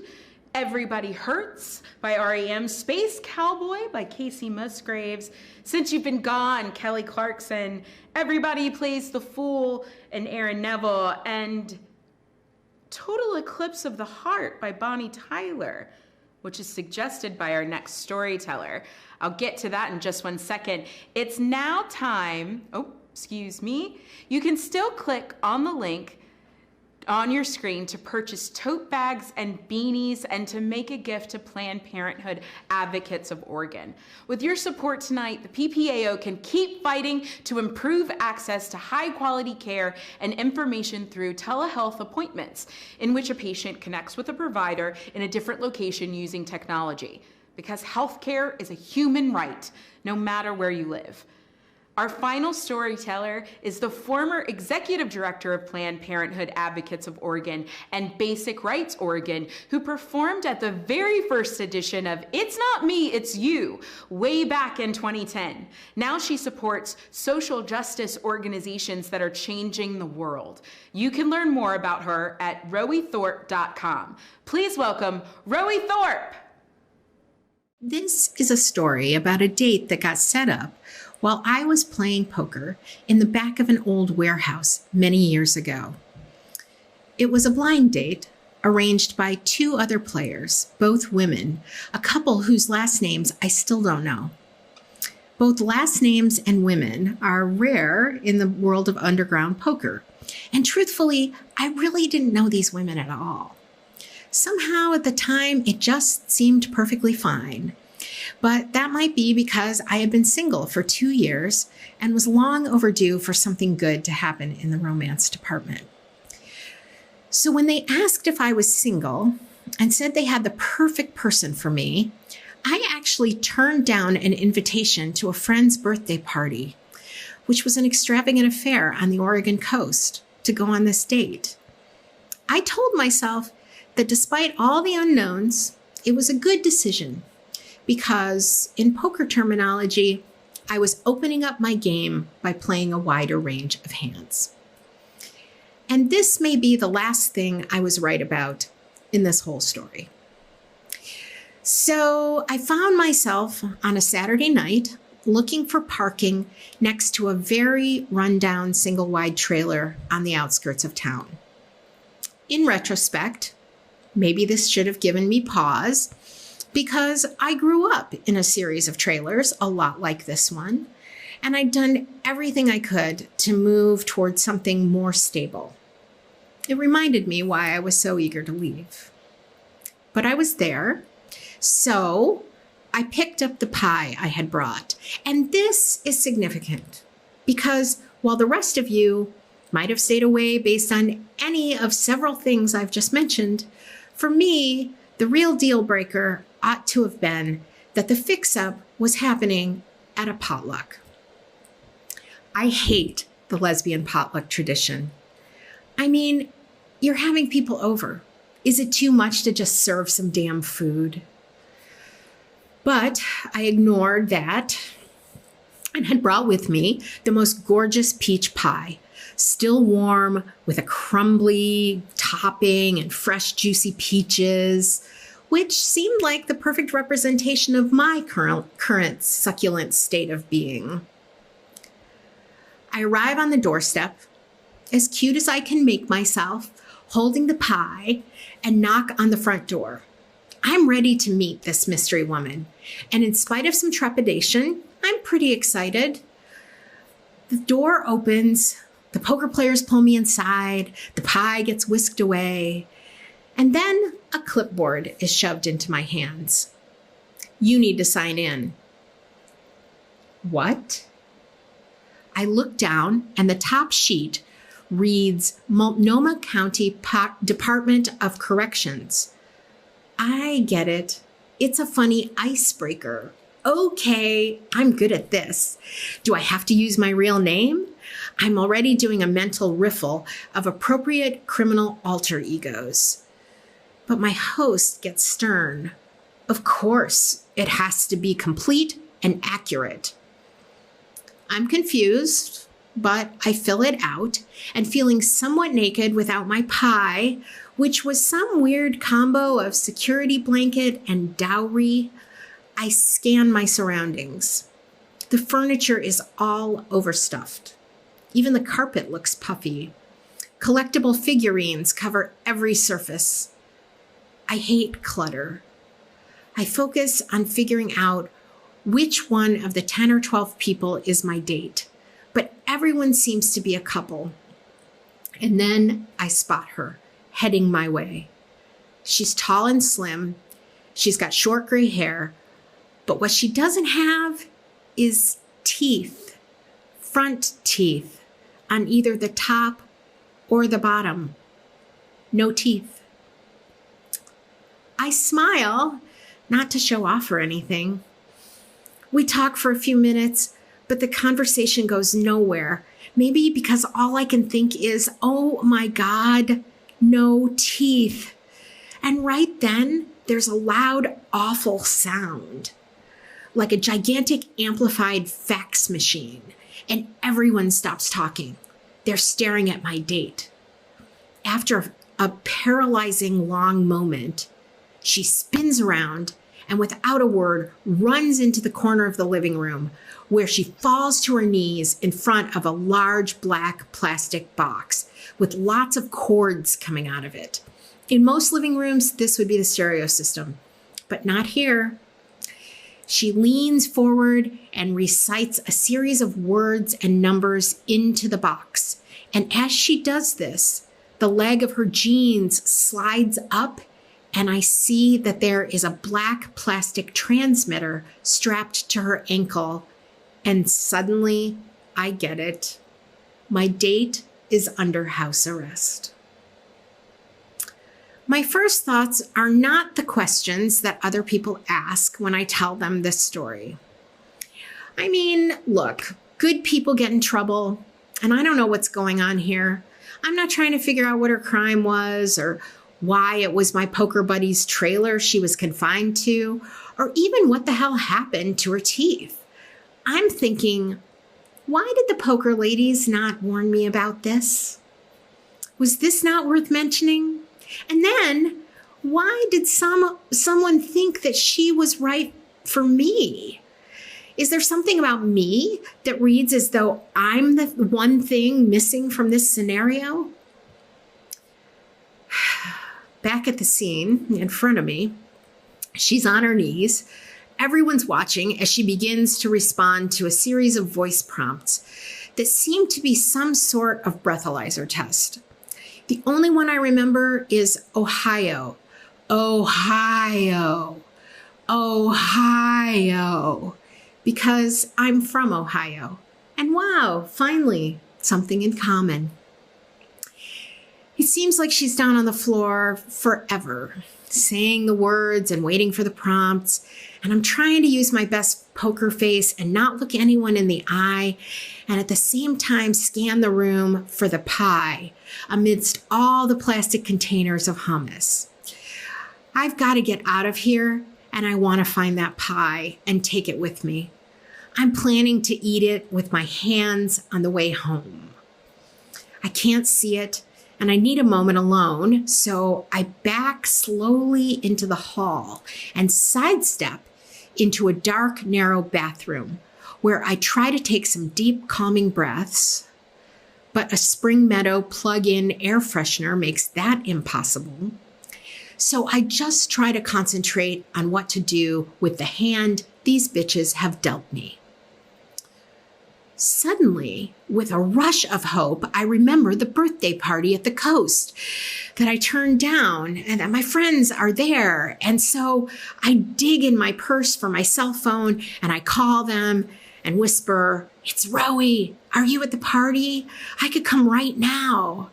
Everybody Hurts by REM, Space Cowboy by Casey Musgraves, Since You've Been Gone, Kelly Clarkson, Everybody Plays the Fool, and Aaron Neville, and Total Eclipse of the Heart by Bonnie Tyler, which is suggested by our next storyteller. I'll get to that in just one second. It's now time, you can still click on the link on your screen to purchase tote bags and beanies and to make a gift to Planned Parenthood Advocates of Oregon. With your support tonight, the PPAO can keep fighting to improve access to high-quality care and information through telehealth appointments, in which a patient connects with a provider in a different location using technology. Because healthcare is a human right, no matter where you live. Our final storyteller is the former executive director of Planned Parenthood Advocates of Oregon and Basic Rights Oregon, who performed at the very first edition of It's Not Me, It's You, way back in 2010. Now she supports social justice organizations that are changing the world. You can learn more about her at rowiethorpe.com. Please welcome Rowie Thorpe. This is a story about a date that got set up while I was playing poker in the back of an old warehouse many years ago. It was a blind date arranged by two other players, both women, a couple whose last names I still don't know. Both last names and women are rare in the world of underground poker, and truthfully, I really didn't know these women at all. Somehow at the time, it just seemed perfectly fine. But that might be because I had been single for 2 years and was long overdue for something good to happen in the romance department. So when they asked if I was single and said they had the perfect person for me, I actually turned down an invitation to a friend's birthday party, which was an extravagant affair on the Oregon coast, to go on this date. I told myself that despite all the unknowns, it was a good decision because in poker terminology, I was opening up my game by playing a wider range of hands. And this may be the last thing I was right about in this whole story. So I found myself on a Saturday night looking for parking next to a very rundown single-wide trailer on the outskirts of town. In retrospect, maybe this should have given me pause because I grew up in a series of trailers a lot like this one, and I'd done everything I could to move towards something more stable. It reminded me why I was so eager to leave. But I was there, so I picked up the pie I had brought. And this is significant because while the rest of you might have stayed away based on any of several things I've just mentioned, for me, the real deal breaker ought to have been that the fix-up was happening at a potluck. I hate the lesbian potluck tradition. I mean, you're having people over. Is it too much to just serve some damn food? But I ignored that and had brought with me the most gorgeous peach pie, still warm with a crumbly topping and fresh juicy peaches, which seemed like the perfect representation of my current succulent state of being. I arrive on the doorstep, as cute as I can make myself, holding the pie, and knock on the front door. I'm ready to meet this mystery woman, and in spite of some trepidation, I'm pretty excited. The door opens, the poker players pull me inside, the pie gets whisked away, and then a clipboard is shoved into my hands. You need to sign in. What? I look down, and the top sheet reads Multnomah County Department of Corrections. I get it. It's a funny icebreaker. Okay, I'm good at this. Do I have to use my real name? I'm already doing a mental riffle of appropriate criminal alter egos. But my host gets stern. Of course, it has to be complete and accurate. I'm confused, but I fill it out, and feeling somewhat naked without my pie, which was some weird combo of security blanket and dowry, I scan my surroundings. The furniture is all overstuffed. Even the carpet looks puffy. Collectible figurines cover every surface. I hate clutter. I focus on figuring out which one of the 10 or 12 people is my date, but everyone seems to be a couple. And then I spot her heading my way. She's tall and slim. She's got short gray hair. But what she doesn't have is teeth, front teeth, on either the top or the bottom. No teeth. I smile, not to show off or anything. We talk for a few minutes, but the conversation goes nowhere. Maybe because all I can think is, oh my God, no teeth. And right then, there's a loud, awful sound, like a gigantic amplified fax machine, and everyone stops talking. They're staring at my date. After a paralyzing long moment, she spins around and without a word runs into the corner of the living room, where she falls to her knees in front of a large black plastic box with lots of cords coming out of it. In most living rooms, this would be the stereo system, but not here. She leans forward and recites a series of words and numbers into the box. And as she does this, the leg of her jeans slides up, and I see that there is a black plastic transmitter strapped to her ankle. And suddenly, I get it. My date is under house arrest. My first thoughts are not the questions that other people ask when I tell them this story. I mean, look, good people get in trouble, and I don't know what's going on here. I'm not trying to figure out what her crime was, or why it was my poker buddy's trailer she was confined to, or even what the hell happened to her teeth. I'm thinking, why did the poker ladies not warn me about this? Was this not worth mentioning? And then, why did someone think that she was right for me? Is there something about me that reads as though I'm the one thing missing from this scenario? Back at the scene in front of me, she's on her knees. Everyone's watching as she begins to respond to a series of voice prompts that seem to be some sort of breathalyzer test. The only one I remember is Ohio, Ohio, Ohio, because I'm from Ohio. And wow, finally, something in common. It seems like she's down on the floor forever, saying the words and waiting for the prompts. And I'm trying to use my best poker face and not look anyone in the eye, and at the same time scan the room for the pie amidst all the plastic containers of hummus. I've got to get out of here, and I want to find that pie and take it with me. I'm planning to eat it with my hands on the way home. I can't see it, and I need a moment alone, so I back slowly into the hall and sidestep into a dark, narrow bathroom where I try to take some deep, calming breaths, but a Spring Meadow plug-in air freshener makes that impossible. So I just try to concentrate on what to do with the hand these bitches have dealt me. Suddenly, with a rush of hope, I remember the birthday party at the coast that I turned down and that my friends are there. And so I dig in my purse for my cell phone and I call them and whisper, "It's Rowie. Are you at the party? I could come right now."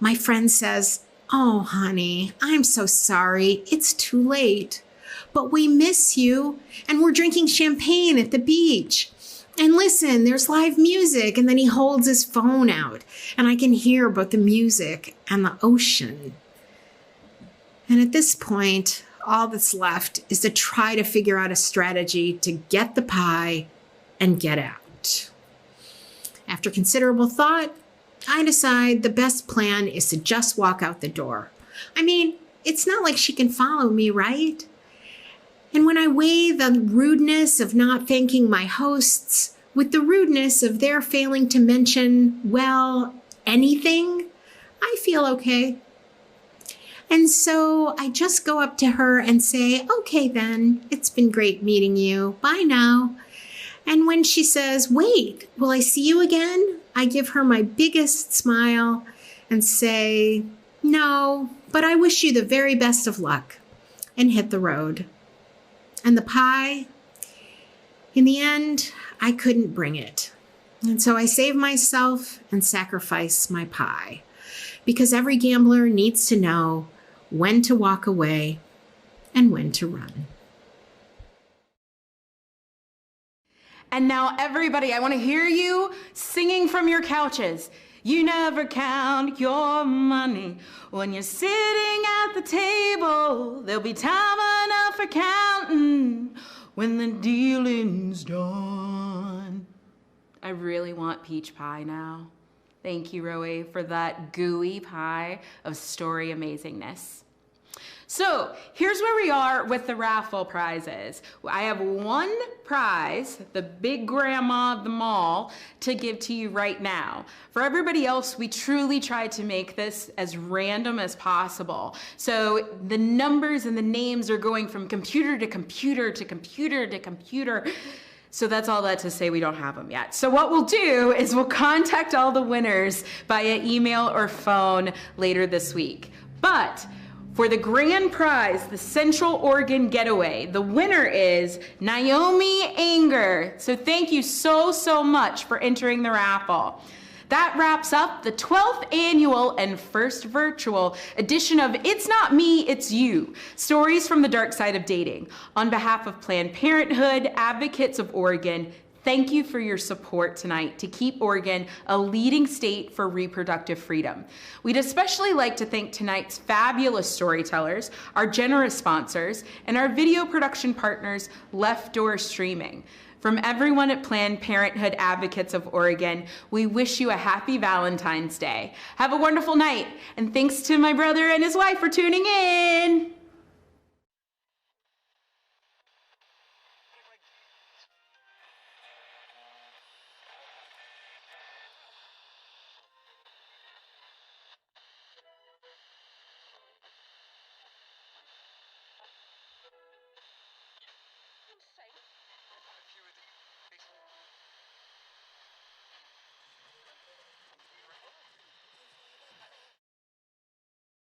My friend says, "Oh, honey, I'm so sorry. It's too late. But we miss you and we're drinking champagne at the beach. And listen, there's live music." And then he holds his phone out and I can hear both the music and the ocean. And at this point, all that's left is to try to figure out a strategy to get the pie and get out. After considerable thought, I decide the best plan is to just walk out the door. I mean, it's not like she can follow me, right? And when I weigh the rudeness of not thanking my hosts with the rudeness of their failing to mention, well, anything, I feel okay. And so I just go up to her and say, "Okay then, it's been great meeting you. Bye now." And when she says, "Wait, will I see you again?" I give her my biggest smile and say, "No, but I wish you the very best of luck," and hit the road. And the pie, in the end, I couldn't bring it. And so I save myself and sacrifice my pie, because every gambler needs to know when to walk away and when to run. And now everybody, I want to hear you singing from your couches. You never count your money when you're sitting at the table. There'll be time enough for counting when the dealing's done. I really want peach pie now. Thank you, Roe, for that gooey pie of story amazingness. So here's where we are with the raffle prizes. I have one prize, the big grandma of them all, to give to you right now. For everybody else, we truly tried to make this as random as possible. So the numbers and the names are going from computer to computer to computer to computer. So that's all that to say we don't have them yet. So what we'll do is we'll contact all the winners via email or phone later this week. But for the grand prize, the Central Oregon Getaway, the winner is Naomi Anger. So thank you so much for entering the raffle. That wraps up the 12th annual and first virtual edition of It's Not Me, It's You, Stories from the Dark Side of Dating. On behalf of Planned Parenthood Advocates of Oregon, thank you for your support tonight to keep Oregon a leading state for reproductive freedom. We'd especially like to thank tonight's fabulous storytellers, our generous sponsors, and our video production partners, Left Door Streaming. From everyone at Planned Parenthood Advocates of Oregon, we wish you a happy Valentine's Day. Have a wonderful night, and thanks to my brother and his wife for tuning in.